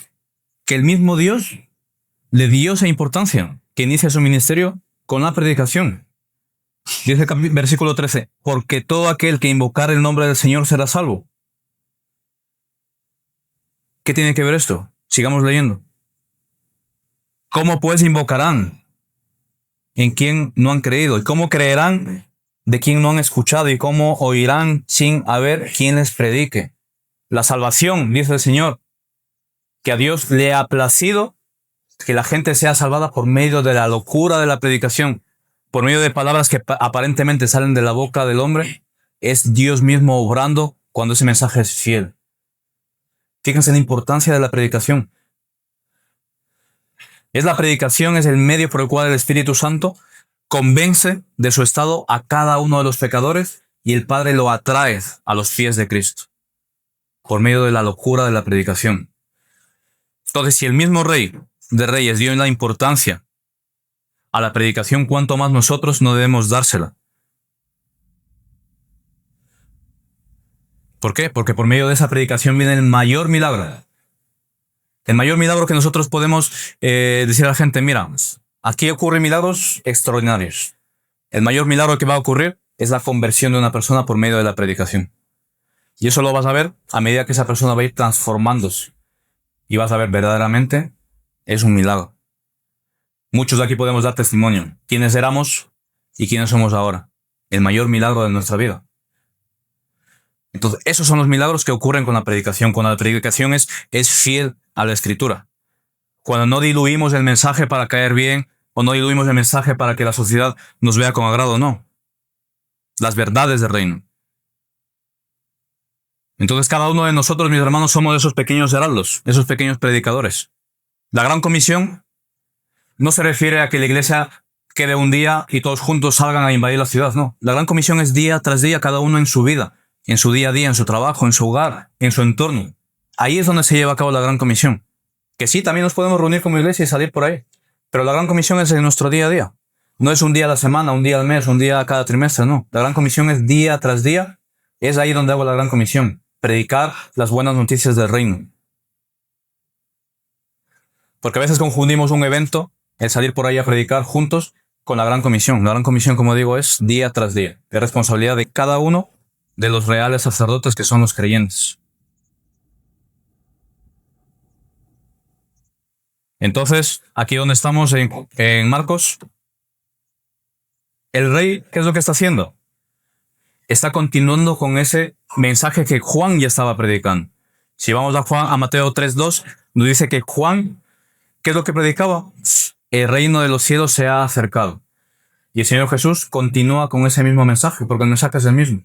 que el mismo Dios le dio esa importancia, que inicia su ministerio con la predicación. Dice el versículo 13, porque todo aquel que invocar el nombre del Señor será salvo. ¿Qué tiene que ver esto? Sigamos leyendo. ¿Cómo pues invocarán en quien no han creído? ¿Y cómo creerán de quien no han escuchado? ¿Y cómo oirán sin haber quien les predique? La salvación, dice el Señor, que a Dios le ha placido que la gente sea salvada por medio de la locura de la predicación, por medio de palabras que aparentemente salen de la boca del hombre. Es Dios mismo obrando cuando ese mensaje es fiel. Fíjense la importancia de la predicación. La predicación es el medio por el cual el Espíritu Santo convence de su estado a cada uno de los pecadores y el Padre lo atrae a los pies de Cristo por medio de la locura de la predicación. Entonces, si el mismo Rey de Reyes dio la importancia a la predicación, ¿cuánto más nosotros no debemos dársela? ¿Por qué? Porque por medio de esa predicación viene el mayor milagro. El mayor milagro que nosotros podemos decir a la gente, mira, aquí ocurren milagros extraordinarios. El mayor milagro que va a ocurrir es la conversión de una persona por medio de la predicación. Y eso lo vas a ver a medida que esa persona va a ir transformándose. Y vas a ver verdaderamente, es un milagro. Muchos de aquí podemos dar testimonio. ¿Quiénes éramos y quiénes somos ahora? El mayor milagro de nuestra vida. Entonces, esos son los milagros que ocurren con la predicación. Cuando la predicación es fiel a la Escritura. Cuando no diluimos el mensaje para caer bien, o no diluimos el mensaje para que la sociedad nos vea con agrado, no. Las verdades del reino. Entonces, cada uno de nosotros, mis hermanos, somos esos pequeños heraldos, esos pequeños predicadores. La gran comisión no se refiere a que la iglesia quede un día y todos juntos salgan a invadir la ciudad, no. La gran comisión es día tras día, cada uno en su vida, en su día a día, en su trabajo, en su hogar, en su entorno. Ahí es donde se lleva a cabo la gran comisión. Que sí, también nos podemos reunir como iglesia y salir por ahí. Pero la gran comisión es en nuestro día a día. No es un día a la semana, un día al mes, un día cada trimestre, no. La gran comisión es día tras día. Es ahí donde hago la gran comisión. Predicar las buenas noticias del reino. Porque a veces confundimos un evento, el salir por ahí a predicar juntos, con la gran comisión. La gran comisión, como digo, es día tras día. Es responsabilidad de cada uno de los reales sacerdotes que son los creyentes. Entonces, aquí donde estamos en Marcos, el rey, ¿qué es lo que está haciendo? Está continuando con ese mensaje que Juan ya estaba predicando. Si vamos a Mateo 3:2, nos dice que Juan, ¿qué es lo que predicaba? El reino de los cielos se ha acercado. Y el Señor Jesús continúa con ese mismo mensaje, porque el mensaje es el mismo.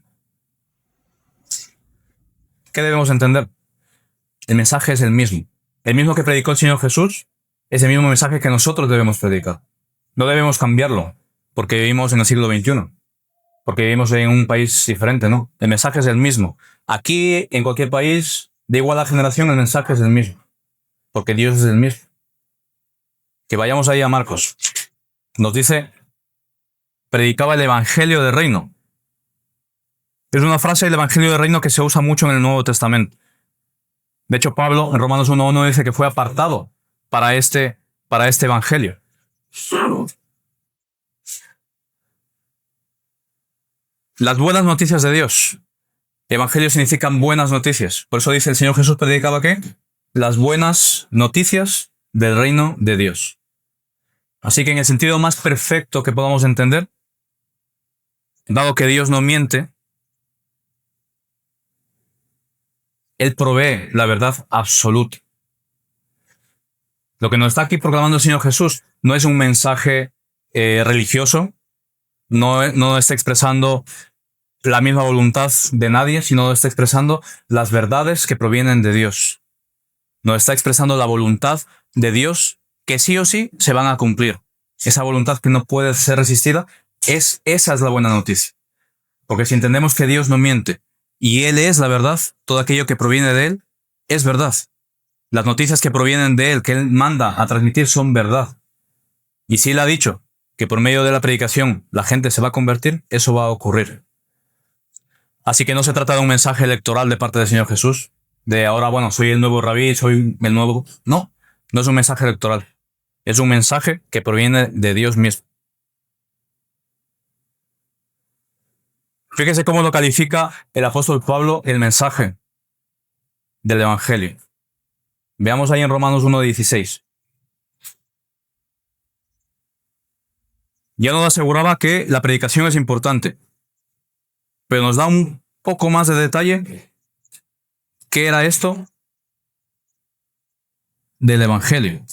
¿Qué debemos entender? El mensaje es el mismo. El mismo que predicó el Señor Jesús es el mismo mensaje que nosotros debemos predicar. No debemos cambiarlo, porque vivimos en el siglo XXI. Porque vivimos en un país diferente, ¿no? El mensaje es el mismo. Aquí, en cualquier país, de igual a generación, el mensaje es el mismo. Porque Dios es el mismo. Que vayamos ahí a Marcos. Nos dice, predicaba el evangelio del reino. Es una frase del evangelio del reino que se usa mucho en el Nuevo Testamento. De hecho, Pablo, en Romanos 1:1, dice que fue apartado para este evangelio. Las buenas noticias de Dios. Evangelio significan buenas noticias. Por eso dice el Señor Jesús predicaba ¿qué? Las buenas noticias del reino de Dios. Así que en el sentido más perfecto que podamos entender, dado que Dios no miente, Él provee la verdad absoluta. Lo que nos está aquí proclamando el Señor Jesús no es un mensaje religioso, no está expresando la misma voluntad de nadie, sino está expresando las verdades que provienen de Dios. Nos está expresando la voluntad de Dios que sí o sí se van a cumplir. Esa voluntad que no puede ser resistida, esa es la buena noticia. Porque si entendemos que Dios no miente y Él es la verdad, todo aquello que proviene de Él es verdad. Las noticias que provienen de Él, que Él manda a transmitir, son verdad. Y si Él ha dicho que por medio de la predicación la gente se va a convertir, eso va a ocurrir. Así que no se trata de un mensaje electoral de parte del Señor Jesús, de ahora, bueno, soy el nuevo rabí, soy el nuevo... No es un mensaje electoral. Es un mensaje que proviene de Dios mismo. Fíjese cómo lo califica el apóstol Pablo el mensaje del Evangelio. Veamos ahí en Romanos 1:16. Ya nos aseguraba que la predicación es importante, pero nos da un poco más de detalle. ¿Qué era esto del Evangelio?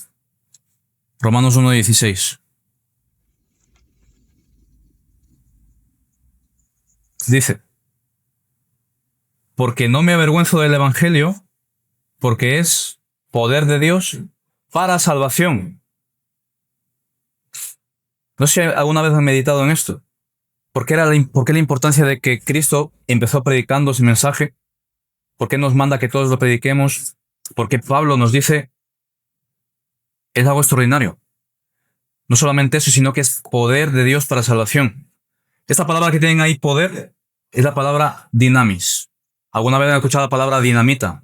Romanos 1:16. Dice, porque no me avergüenzo del Evangelio, porque es poder de Dios para salvación. No sé si alguna vez han meditado en esto. ¿Por qué la importancia de que Cristo empezó predicando ese mensaje? ¿Por qué nos manda que todos lo prediquemos? Porque Pablo nos dice, es algo extraordinario. No solamente eso, sino que es poder de Dios para salvación. Esta palabra que tienen ahí, poder, es la palabra dinamis. ¿Alguna vez han escuchado la palabra dinamita?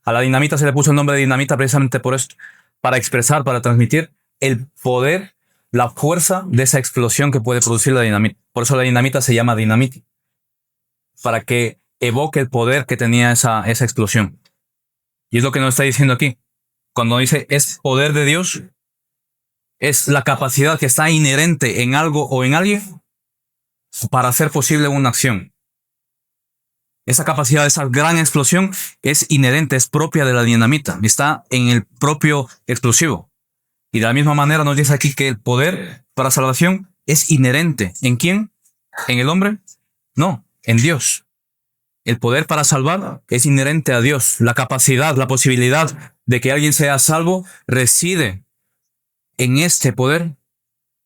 A la dinamita se le puso el nombre de dinamita precisamente por esto, para expresar, para transmitir el poder, la fuerza de esa explosión que puede producir la dinamita. Por eso la dinamita se llama dinamita, para que evoque el poder que tenía esa explosión. Y es lo que nos está diciendo aquí. Cuando dice es poder de Dios, es la capacidad que está inherente en algo o en alguien para hacer posible una acción. Esa capacidad, esa gran explosión es inherente, es propia de la dinamita. Está en el propio explosivo. Y de la misma manera nos dice aquí que el poder para salvación es inherente. ¿En quién? ¿En el hombre? No, en Dios. El poder para salvar es inherente a Dios. La capacidad, la posibilidad de que alguien sea salvo reside en este poder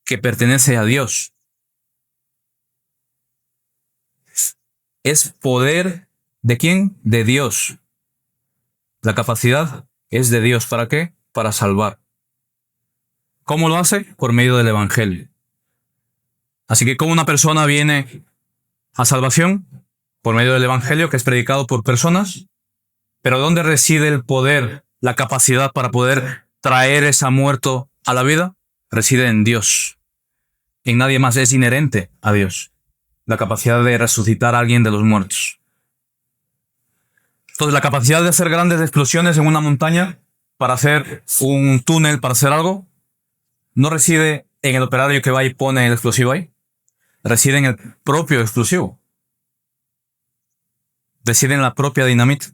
que pertenece a Dios. Es poder ¿de quién? De Dios. La capacidad es de Dios. ¿Para qué? Para salvar. ¿Cómo lo hace? Por medio del Evangelio. Así que ¿cómo una persona viene a salvación? Por medio del Evangelio, que es predicado por personas. Pero ¿dónde reside el poder, la capacidad para poder traer ese muerto a la vida? Reside en Dios. En nadie más, es inherente a Dios. La capacidad de resucitar a alguien de los muertos. Entonces, la capacidad de hacer grandes explosiones en una montaña para hacer un túnel, para hacer algo, no reside en el operario que va y pone el explosivo ahí. Reside en el propio explosivo. Reside en la propia dinamita.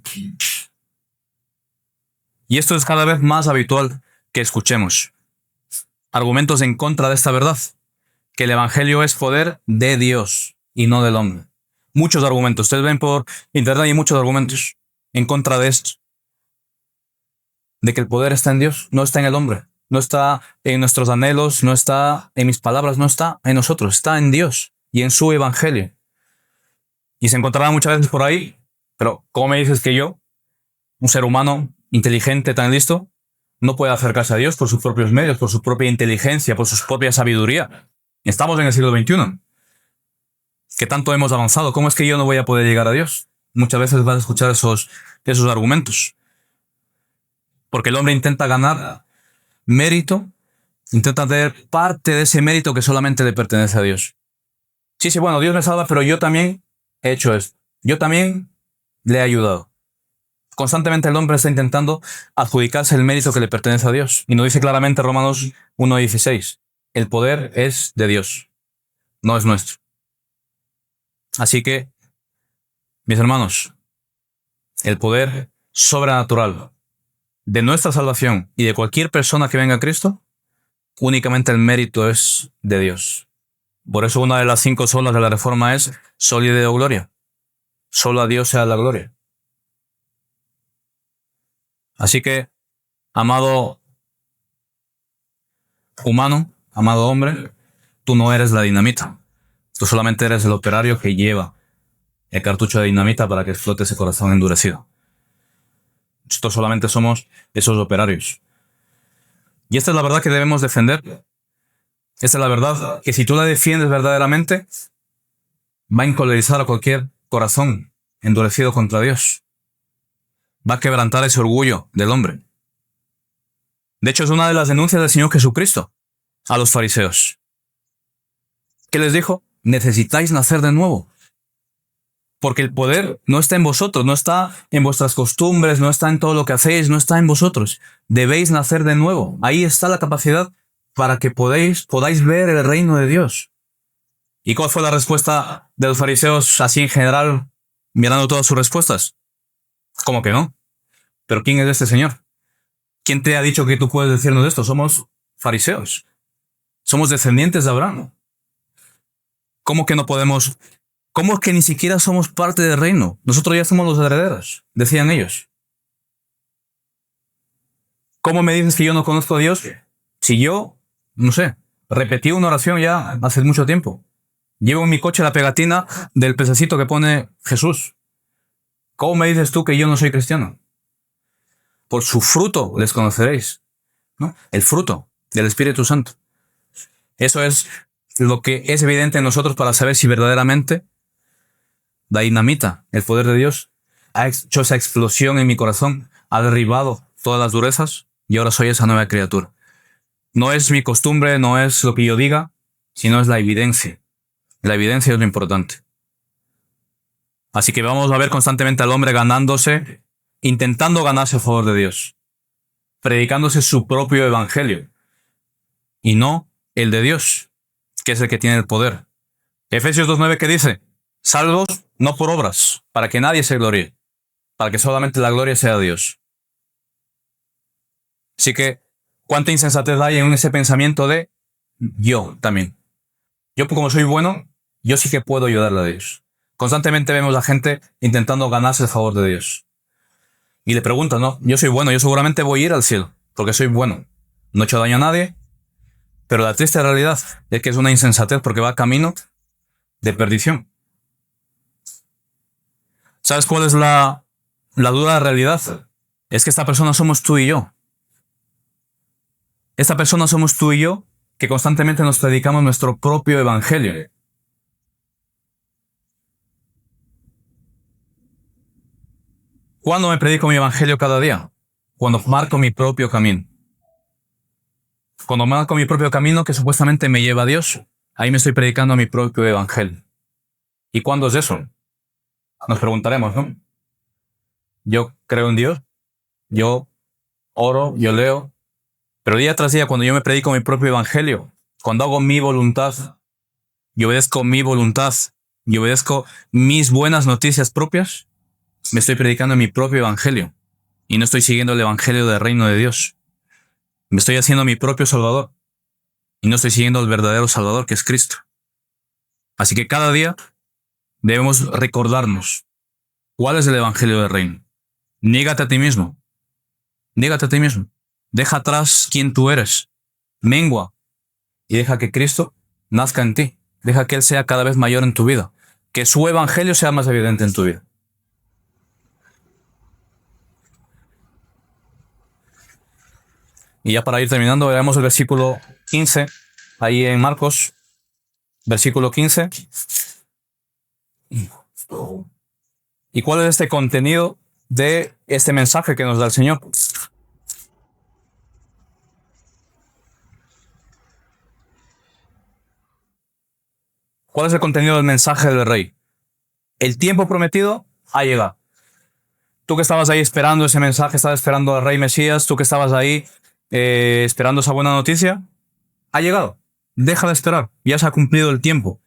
Y esto es cada vez más habitual que escuchemos argumentos en contra de esta verdad, que el Evangelio es poder de Dios y no del hombre. Muchos argumentos. Ustedes ven por internet hay muchos argumentos en contra de esto. De que el poder está en Dios, no está en el hombre. No está en nuestros anhelos, no está en mis palabras, no está en nosotros. Está en Dios y en su Evangelio. Y se encontrará muchas veces por ahí. Pero ¿cómo me dices que yo, un ser humano inteligente, tan listo, no puede acercarse a Dios por sus propios medios, por su propia inteligencia, por su propia sabiduría? Estamos en el siglo XXI. ¿Qué tanto hemos avanzado? ¿Cómo es que yo no voy a poder llegar a Dios? Muchas veces vas a escuchar esos argumentos. Porque el hombre intenta ganar mérito, intenta tener parte de ese mérito que solamente le pertenece a Dios. Sí, bueno, Dios me salva, pero yo también he hecho esto. Yo también le he ayudado. Constantemente el hombre está intentando adjudicarse el mérito que le pertenece a Dios. Y nos dice claramente Romanos 1:16. El poder es de Dios, no es nuestro. Así que, mis hermanos, el poder sobrenatural de nuestra salvación y de cualquier persona que venga a Cristo, únicamente el mérito es de Dios. Por eso una de las 5 solas de la Reforma es Soli Deo Gloria. Solo a Dios sea la gloria. Así que, amado humano, amado hombre, tú no eres la dinamita. Tú solamente eres el operario que lleva el cartucho de dinamita para que explote ese corazón endurecido. Nosotros solamente somos esos operarios. Y esta es la verdad que debemos defender. Esta es la verdad que si tú la defiendes verdaderamente, va a encolerizar a cualquier corazón endurecido contra Dios. Va a quebrantar ese orgullo del hombre. De hecho, es una de las denuncias del Señor Jesucristo a los fariseos. ¿Qué les dijo? Necesitáis nacer de nuevo. Porque el poder no está en vosotros, no está en vuestras costumbres, no está en todo lo que hacéis, no está en vosotros. Debéis nacer de nuevo. Ahí está la capacidad para que podáis ver el reino de Dios. ¿Y cuál fue la respuesta de los fariseos así en general, mirando todas sus respuestas? ¿Cómo que no? ¿Pero quién es este Señor? ¿Quién te ha dicho que tú puedes decirnos esto? Somos fariseos. Somos descendientes de Abraham. ¿Cómo que no podemos? ¿Cómo es que ni siquiera somos parte del reino? Nosotros ya somos los herederos, decían ellos. ¿Cómo me dices que yo no conozco a Dios? Si yo, no sé, repetí una oración ya hace mucho tiempo. Llevo en mi coche la pegatina del pececito que pone Jesús. ¿Cómo me dices tú que yo no soy cristiano? Por su fruto les conoceréis, ¿no? El fruto del Espíritu Santo. Eso es lo que es evidente en nosotros para saber si verdaderamente la dinamita, el poder de Dios, ha hecho esa explosión en mi corazón, ha derribado todas las durezas y ahora soy esa nueva criatura. No es mi costumbre, no es lo que yo diga, sino es la evidencia. La evidencia es lo importante. Así que vamos a ver constantemente al hombre intentando ganarse el favor de Dios, predicándose su propio evangelio y no el de Dios, que es el que tiene el poder. Efesios 2:9, ¿qué dice? Salvos no por obras, para que nadie se gloríe, para que solamente la gloria sea de Dios. Así que, ¿cuánta insensatez hay en ese pensamiento de yo también? Yo, como soy bueno, yo sí que puedo ayudarle a Dios. Constantemente vemos a gente intentando ganarse el favor de Dios. Y le preguntan, no, yo soy bueno, yo seguramente voy a ir al cielo, porque soy bueno. No he hecho daño a nadie, pero la triste realidad es que es una insensatez porque va camino de perdición. ¿Sabes cuál es la dura realidad? Es que esta persona somos tú y yo. Esta persona somos tú y yo que constantemente nos predicamos nuestro propio evangelio. ¿Cuándo me predico mi evangelio cada día? Cuando marco mi propio camino. Cuando marco mi propio camino que supuestamente me lleva a Dios, ahí me estoy predicando mi propio evangelio. ¿Y cuándo es eso? Nos preguntaremos, ¿no? Yo creo en Dios, yo oro, yo leo, pero día tras día cuando yo me predico mi propio evangelio, cuando hago mi voluntad, yo obedezco mi voluntad, yo obedezco mis buenas noticias propias, me estoy predicando mi propio evangelio y no estoy siguiendo el evangelio del reino de Dios. Me estoy haciendo mi propio Salvador y no estoy siguiendo al verdadero Salvador que es Cristo. Así que cada día debemos recordarnos cuál es el evangelio del reino. Niégate a ti mismo. Niégate a ti mismo. Deja atrás quién tú eres. Mengua y deja que Cristo nazca en ti. Deja que Él sea cada vez mayor en tu vida. Que su evangelio sea más evidente en tu vida. Y ya para ir terminando, veremos el versículo 15, ahí en Marcos, versículo 15. ¿Y cuál es este contenido de este mensaje que nos da el Señor? ¿Cuál es el contenido del mensaje del Rey? El tiempo prometido ha llegado. Tú que estabas ahí esperando ese mensaje, estabas esperando al Rey Mesías, tú que estabas ahí esperando esa buena noticia, ha llegado. Deja de esperar, ya se ha cumplido el tiempo.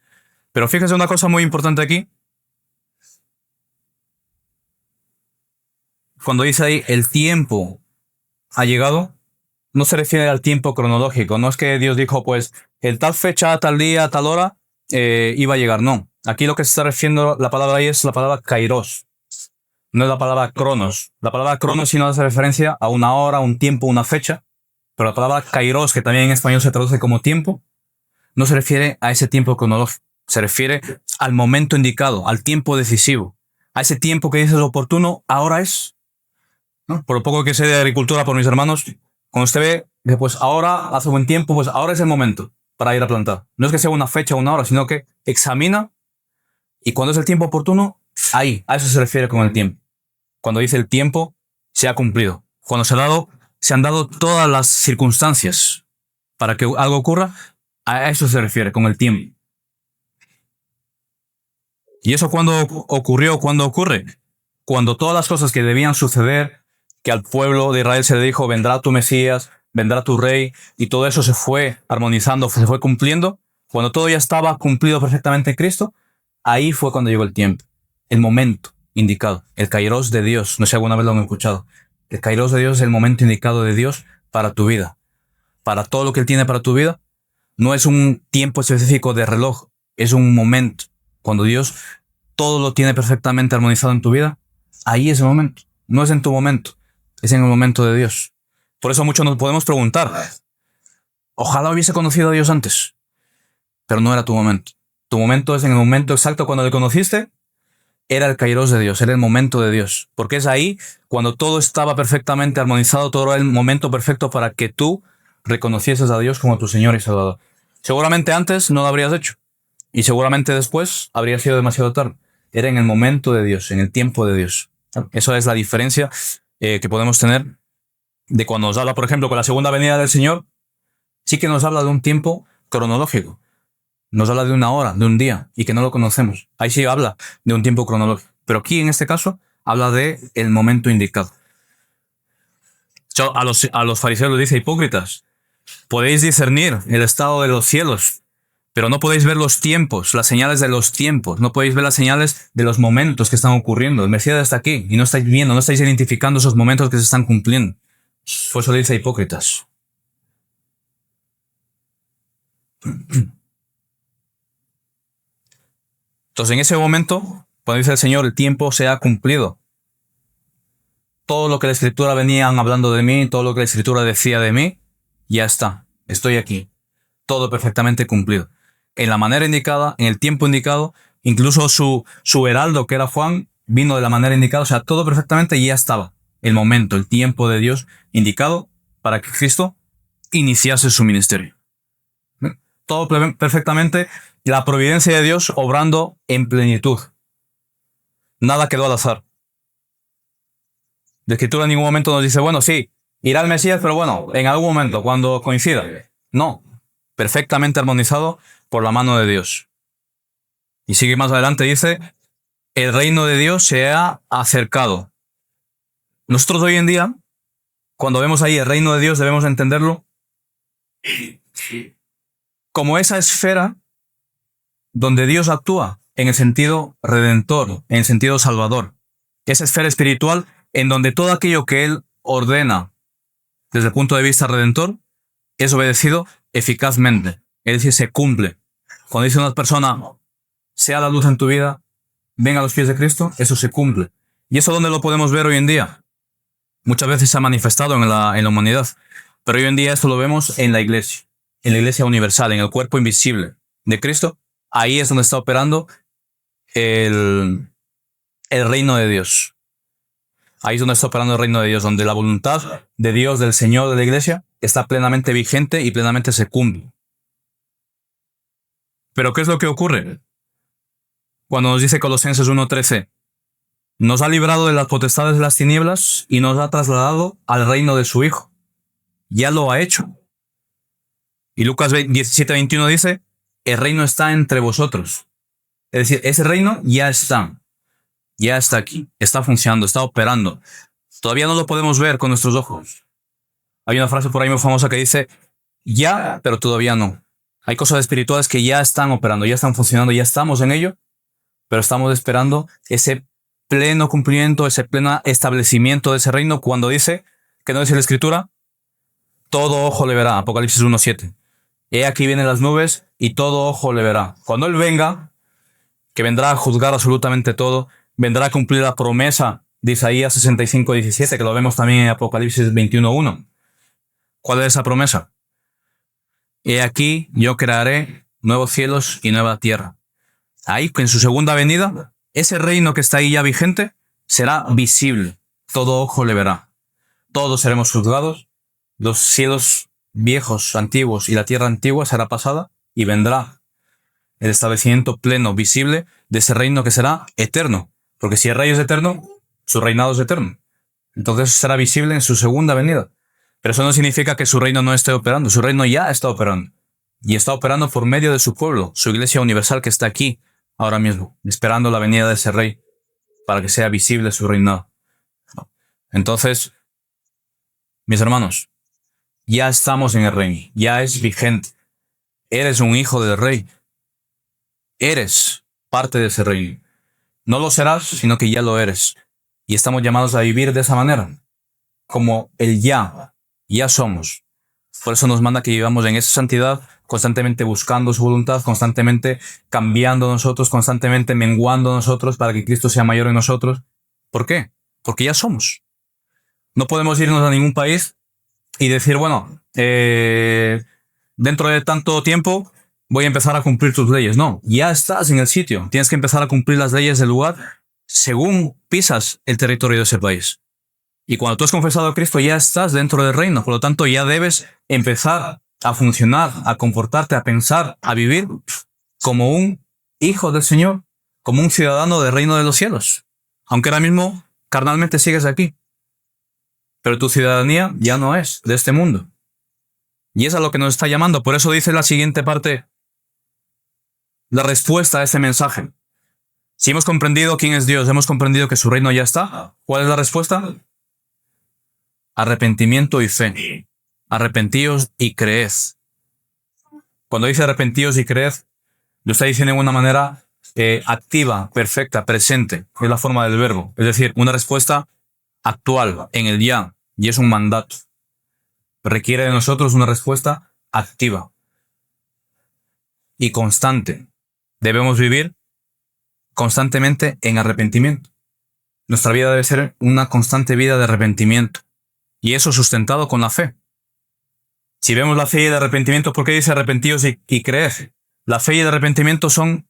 Pero fíjese una cosa muy importante aquí. Cuando dice ahí el tiempo ha llegado, no se refiere al tiempo cronológico. No es que Dios dijo, pues, en tal fecha, tal día, tal hora, iba a llegar. No. Aquí lo que se está refiriendo, la palabra ahí es la palabra kairos. No es la palabra cronos. La palabra cronos sí no hace referencia a una hora, un tiempo, una fecha. Pero la palabra kairos, que también en español se traduce como tiempo, no se refiere a ese tiempo cronológico. Se refiere al momento indicado, al tiempo decisivo. A ese tiempo que dices oportuno, ahora es. ¿No? Por lo poco que sé de agricultura por mis hermanos, cuando usted ve, pues ahora hace buen tiempo, pues ahora es el momento para ir a plantar. No es que sea una fecha o una hora, sino que examina y cuando es el tiempo oportuno, ahí, a eso se refiere con el tiempo. Cuando dice el tiempo, se ha cumplido. Cuando se han dado todas las circunstancias para que algo ocurra, a eso se refiere con el tiempo. ¿Y eso cuándo ocurrió? ¿Cuándo ocurre? Cuando todas las cosas que debían suceder, que al pueblo de Israel se le dijo, vendrá tu Mesías, vendrá tu Rey, y todo eso se fue armonizando, se fue cumpliendo. Cuando todo ya estaba cumplido perfectamente en Cristo, ahí fue cuando llegó el tiempo, el momento indicado, el kairos de Dios. No sé si alguna vez lo han escuchado. El kairos de Dios es el momento indicado de Dios para tu vida. Para todo lo que Él tiene para tu vida, no es un tiempo específico de reloj, es un momento. Cuando Dios todo lo tiene perfectamente armonizado en tu vida, ahí es el momento. No es en tu momento, es en el momento de Dios. Por eso muchos nos podemos preguntar, ojalá hubiese conocido a Dios antes, pero no era tu momento. Tu momento es en el momento exacto cuando le conociste, era el kairos de Dios, era el momento de Dios. Porque es ahí cuando todo estaba perfectamente armonizado, todo era el momento perfecto para que tú reconocieses a Dios como tu Señor y Salvador. Seguramente antes no lo habrías hecho. Y seguramente después habría sido demasiado tarde. Era en el momento de Dios, en el tiempo de Dios. Eso es la diferencia que podemos tener de cuando nos habla, por ejemplo, con la segunda venida del Señor, sí que nos habla de un tiempo cronológico. Nos habla de una hora, de un día, y que no lo conocemos. Ahí sí habla de un tiempo cronológico. Pero aquí, en este caso, habla de el momento indicado. A los fariseos les dice: hipócritas, podéis discernir el estado de los cielos, pero no podéis ver los tiempos, las señales de los tiempos. No podéis ver las señales de los momentos que están ocurriendo. El Mesías está aquí y no estáis viendo, no estáis identificando esos momentos que se están cumpliendo. Por eso le dice hipócritas. Entonces, en ese momento, cuando dice el Señor, el tiempo se ha cumplido. Todo lo que la Escritura venían hablando de mí, todo lo que la Escritura decía de mí, ya está. Estoy aquí. Todo perfectamente cumplido. En la manera indicada, en el tiempo indicado, incluso su heraldo, que era Juan, vino de la manera indicada. O sea, todo perfectamente y ya estaba. El momento, el tiempo de Dios indicado para que Cristo iniciase su ministerio. Todo perfectamente, la providencia de Dios obrando en plenitud. Nada quedó al azar. La Escritura en ningún momento nos dice, bueno, sí, irá el Mesías, pero bueno, en algún momento, cuando coincida. No, perfectamente armonizado por la mano de Dios. Y sigue más adelante, dice, el reino de Dios se ha acercado. Nosotros hoy en día, cuando vemos ahí el reino de Dios, debemos entenderlo como esa esfera donde Dios actúa en el sentido redentor, en el sentido salvador. Esa esfera espiritual en donde todo aquello que Él ordena desde el punto de vista redentor es obedecido eficazmente. Es decir, se cumple. Cuando dice una persona, sea la luz en tu vida, ven a los pies de Cristo, eso se cumple. ¿Y eso dónde lo podemos ver hoy en día? Muchas veces se ha manifestado en la humanidad, pero hoy en día esto lo vemos en la iglesia universal, en el cuerpo invisible de Cristo. Ahí es donde está operando el reino de Dios. Ahí es donde está operando el reino de Dios, donde la voluntad de Dios, del Señor, de la iglesia, está plenamente vigente y plenamente se cumple. Pero ¿qué es lo que ocurre? Cuando nos dice Colosenses 1:13, nos ha librado de las potestades de las tinieblas y nos ha trasladado al reino de su Hijo. Ya lo ha hecho. Y Lucas 17:21 dice, el reino está entre vosotros. Es decir, ese reino ya está aquí, está funcionando, está operando. Todavía no lo podemos ver con nuestros ojos. Hay una frase por ahí muy famosa que dice, ya, pero todavía no. Hay cosas espirituales que ya están operando, ya están funcionando, ya estamos en ello, pero estamos esperando ese pleno cumplimiento, ese pleno establecimiento de ese reino, cuando dice, que no dice la Escritura, todo ojo le verá, Apocalipsis 1:7. He aquí vienen las nubes y todo ojo le verá. Cuando Él venga, que vendrá a juzgar absolutamente todo, vendrá a cumplir la promesa de Isaías 65:17, que lo vemos también en Apocalipsis 21:1. ¿Cuál es esa promesa? He aquí yo crearé nuevos cielos y nueva tierra. Ahí, en su segunda venida, ese reino que está ahí ya vigente será visible. Todo ojo le verá. Todos seremos juzgados. Los cielos viejos, antiguos y la tierra antigua será pasada y vendrá el establecimiento pleno, visible de ese reino que será eterno. Porque si el rey es eterno, su reinado es eterno. Entonces será visible en su segunda venida. Pero eso no significa que su reino no esté operando. Su reino ya está operando. Y está operando por medio de su pueblo, su iglesia universal que está aquí ahora mismo, esperando la venida de ese rey para que sea visible su reinado. Entonces, mis hermanos, ya estamos en el reino, ya es vigente. Eres un hijo del rey. Eres parte de ese reino. No lo serás, sino que ya lo eres. Y estamos llamados a vivir de esa manera, como el ya somos. Por eso nos manda que vivamos en esa santidad, constantemente buscando su voluntad, constantemente cambiando nosotros, constantemente menguando nosotros para que Cristo sea mayor en nosotros. ¿Por qué? Porque ya somos. No podemos irnos a ningún país y decir, bueno, dentro de tanto tiempo voy a empezar a cumplir tus leyes. No, ya estás en el sitio. Tienes que empezar a cumplir las leyes del lugar según pisas el territorio de ese país. Y cuando tú has confesado a Cristo, ya estás dentro del reino. Por lo tanto, ya debes empezar a funcionar, a comportarte, a pensar, a vivir como un hijo del Señor, como un ciudadano del reino de los cielos. Aunque ahora mismo carnalmente sigues aquí. pero tu ciudadanía ya no es de este mundo. Y es a lo que nos está llamando. Por eso dice la siguiente parte, la respuesta a ese mensaje. Si hemos comprendido quién es Dios, hemos comprendido que su reino ya está, ¿cuál es la respuesta? Arrepentimiento y fe. Arrepentíos y creed. Cuando dice arrepentíos y creed, lo está diciendo de una manera activa, perfecta, presente. Es la forma del verbo. Es decir, una respuesta actual, en el ya. Y es un mandato. Requiere de nosotros una respuesta activa y constante. Debemos vivir constantemente en arrepentimiento. Nuestra vida debe ser una constante vida de arrepentimiento. Y eso sustentado con la fe. Si vemos la fe y el arrepentimiento, ¿por qué dice arrepentíos y creed? La fe y el arrepentimiento son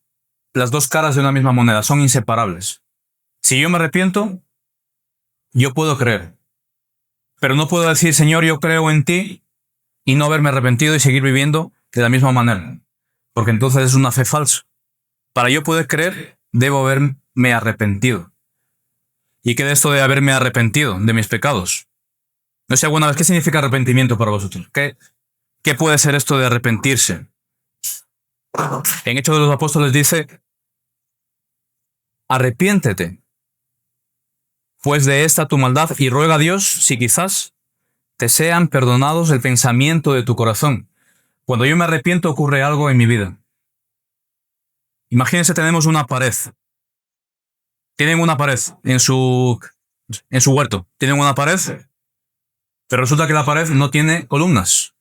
las dos caras de una misma moneda, son inseparables. Si yo me arrepiento, yo puedo creer. Pero no puedo decir, Señor, yo creo en ti, y no haberme arrepentido y seguir viviendo de la misma manera. Porque entonces es una fe falsa. Para yo poder creer, debo haberme arrepentido. ¿Y qué es esto de haberme arrepentido de mis pecados? No sé alguna vez, ¿qué significa arrepentimiento para vosotros? ¿Qué puede ser esto de arrepentirse? En Hechos de los Apóstoles dice, arrepiéntete, pues de esta tu maldad, y ruega a Dios si quizás te sean perdonados el pensamiento de tu corazón. Cuando yo me arrepiento ocurre algo en mi vida. Imagínense, tenemos una pared. Tienen una pared en su huerto. Tienen una pared, pero resulta que la pared no tiene columnas.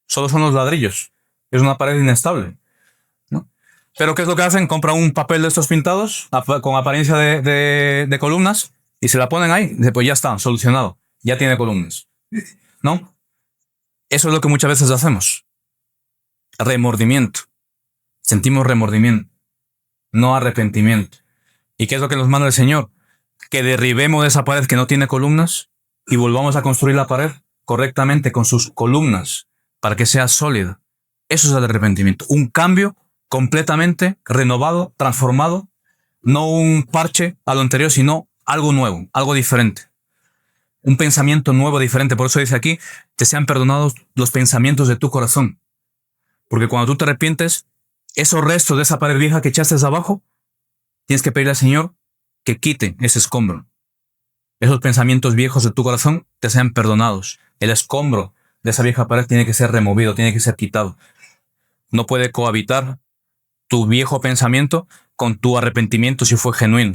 Solo son los ladrillos. Es una pared inestable, ¿no? Pero ¿qué es lo que hacen? Compran un papel de estos pintados con apariencia de columnas y se la ponen ahí. Pues ya está, solucionado. Ya tiene columnas, ¿no? Eso es lo que muchas veces hacemos. Remordimiento. Sentimos remordimiento, no arrepentimiento. ¿Y qué es lo que nos manda el Señor? Que derribemos esa pared que no tiene columnas y volvamos a construir la pared correctamente con sus columnas para que sea sólida. Eso es el arrepentimiento. Un cambio completamente renovado, transformado. No un parche a lo anterior, sino algo nuevo, algo diferente. Un pensamiento nuevo, diferente. Por eso dice aquí, te sean perdonados los pensamientos de tu corazón. Porque cuando tú te arrepientes, esos restos de esa pared vieja que echaste abajo, tienes que pedirle al Señor que quite ese escombro. Esos pensamientos viejos de tu corazón te sean perdonados. El escombro de esa vieja pared tiene que ser removido, tiene que ser quitado. No puede cohabitar tu viejo pensamiento con tu arrepentimiento si fue genuino.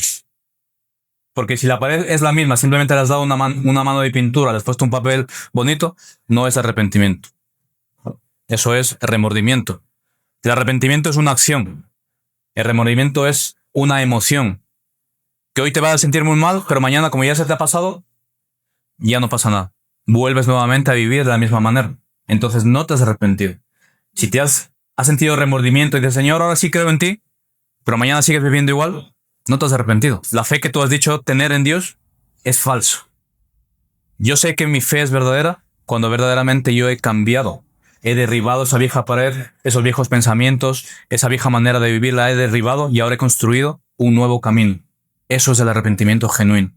Porque si la pared es la misma, simplemente le has dado una mano de pintura, le has puesto un papel bonito, no es arrepentimiento. Eso es remordimiento. El arrepentimiento es una acción. El remordimiento es una emoción. Que hoy te vas a sentir muy mal, pero mañana, como ya se te ha pasado, ya no pasa nada. Vuelves nuevamente a vivir de la misma manera. Entonces no te has arrepentido. Si te has sentido remordimiento y dices, Señor, ahora sí creo en ti, pero mañana sigues viviendo igual, no te has arrepentido. La fe que tú has dicho tener en Dios es falso. Yo sé que mi fe es verdadera cuando verdaderamente yo he cambiado. He derribado esa vieja pared, esos viejos pensamientos, esa vieja manera de vivir la he derribado y ahora he construido un nuevo camino. Eso es el arrepentimiento genuino.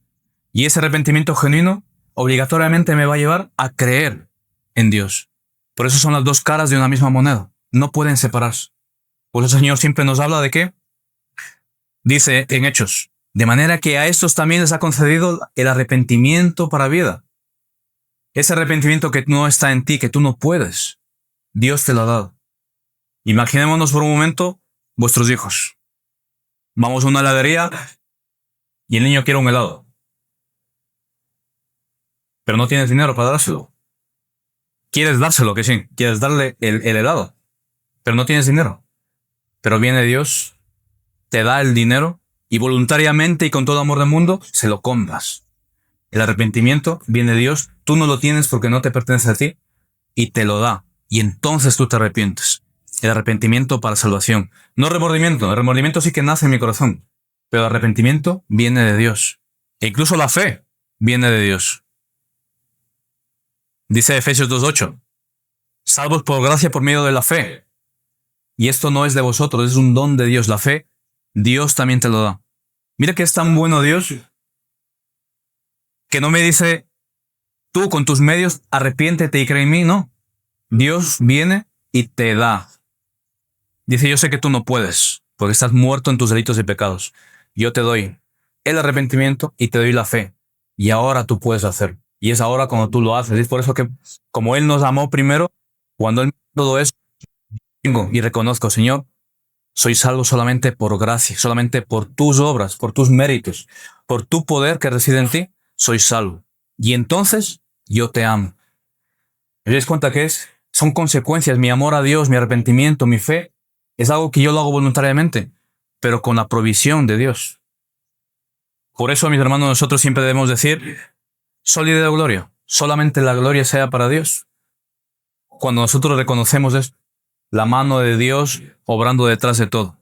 Y ese arrepentimiento genuino obligatoriamente me va a llevar a creer en Dios. Por eso son las dos caras de una misma moneda. No pueden separarse. Por eso el Señor siempre nos habla de qué. Dice en Hechos, de manera que a estos también les ha concedido el arrepentimiento para vida. Ese arrepentimiento que no está en ti, que tú no puedes, Dios te lo ha dado. Imaginémonos por un momento vuestros hijos. Vamos a una heladería y el niño quiere un helado. Pero no tienes dinero para dárselo. Quieres dárselo, que sí, quieres darle el helado, pero no tienes dinero. Pero viene Dios, te da el dinero y voluntariamente y con todo amor del mundo se lo compras. El arrepentimiento viene de Dios, tú no lo tienes porque no te pertenece a ti y te lo da. Y entonces tú te arrepientes. El arrepentimiento para salvación. No remordimiento. El remordimiento sí que nace en mi corazón. Pero el arrepentimiento viene de Dios. E incluso la fe viene de Dios. Dice Efesios 2:8. Salvos por gracia por medio de la fe. Y esto no es de vosotros, es un don de Dios. La fe, Dios también te lo da. Mira que es tan bueno Dios que no me dice, tú con tus medios arrepiéntete y cree en mí. No. Dios viene y te da. Dice, yo sé que tú no puedes, porque estás muerto en tus delitos y pecados. Yo te doy el arrepentimiento y te doy la fe. Y ahora tú puedes hacer. Y es ahora cuando tú lo haces. Es por eso que, como Él nos amó primero, cuando Él todo eso, vengo y reconozco, Señor, soy salvo solamente por gracia, solamente por tus obras, por tus méritos, por tu poder que reside en ti, soy salvo. Y entonces yo te amo. ¿Te das cuenta que son consecuencias? Mi amor a Dios, mi arrepentimiento, mi fe, es algo que yo lo hago voluntariamente, pero con la provisión de Dios. Por eso, mis hermanos, nosotros siempre debemos decir, sólida de gloria, solamente la gloria sea para Dios. Cuando nosotros reconocemos esto, la mano de Dios obrando detrás de todo.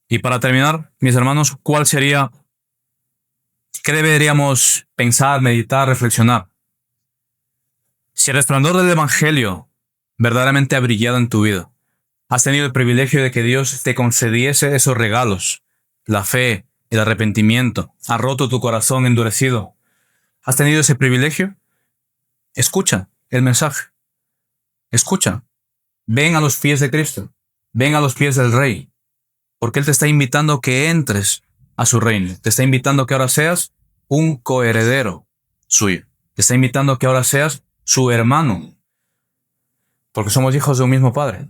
Y para terminar, mis hermanos, ¿qué deberíamos pensar, meditar, reflexionar? Si el resplandor del Evangelio verdaderamente ha brillado en tu vida, has tenido el privilegio de que Dios te concediese esos regalos, la fe, el arrepentimiento, ha roto tu corazón endurecido, ¿has tenido ese privilegio? Escucha el mensaje. Escucha. Ven a los pies de Cristo. Ven a los pies del Rey. Porque Él te está invitando a que entres a su reino. Te está invitando a que ahora seas un coheredero suyo. Te está invitando a que ahora seas su hermano. Porque somos hijos de un mismo Padre.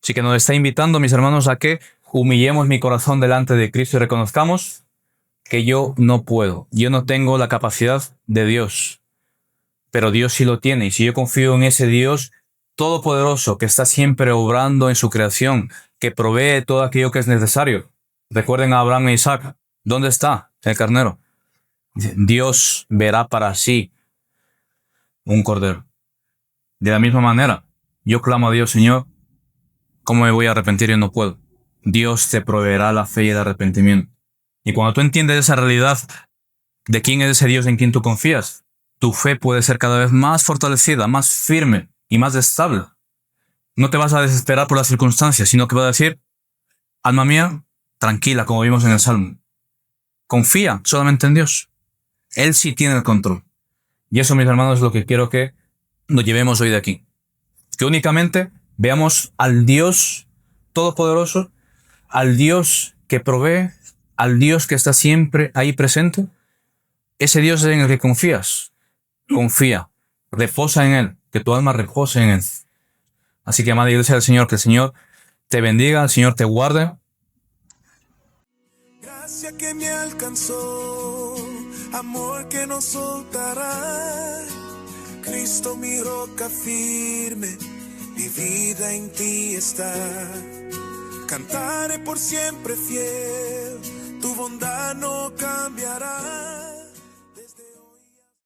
Así que nos está invitando, mis hermanos, a que humillemos mi corazón delante de Cristo y reconozcamos que yo no puedo. Yo no tengo la capacidad de Dios. Pero Dios sí lo tiene. Y si yo confío en ese Dios todopoderoso que está siempre obrando en su creación, que provee todo aquello que es necesario. Recuerden a Abraham e Isaac. ¿Dónde está el carnero? Dios verá para sí un cordero. De la misma manera, yo clamo a Dios, Señor, ¿cómo me voy a arrepentir? Yo no puedo. Dios te proveerá la fe y el arrepentimiento. Y cuando tú entiendes esa realidad de quién es ese Dios en quien tú confías, tu fe puede ser cada vez más fortalecida, más firme y más estable. No te vas a desesperar por las circunstancias, sino que vas a decir, alma mía, tranquila, como vimos en el Salmo. Confía solamente en Dios. Él sí tiene el control. Y eso, mis hermanos, es lo que quiero que nos llevemos hoy de aquí. Que únicamente veamos al Dios todopoderoso, al Dios que provee, al Dios que está siempre ahí presente. Ese Dios en el que confías. Confía, reposa en Él, que tu alma repose en Él. Así que, amada iglesia del Señor, que el Señor te bendiga, el Señor te guarde. Gracia que me alcanzó, amor que no soltará. Cristo mi roca firme, mi vida en ti está. Cantaré por siempre fiel, tu bondad no cambiará.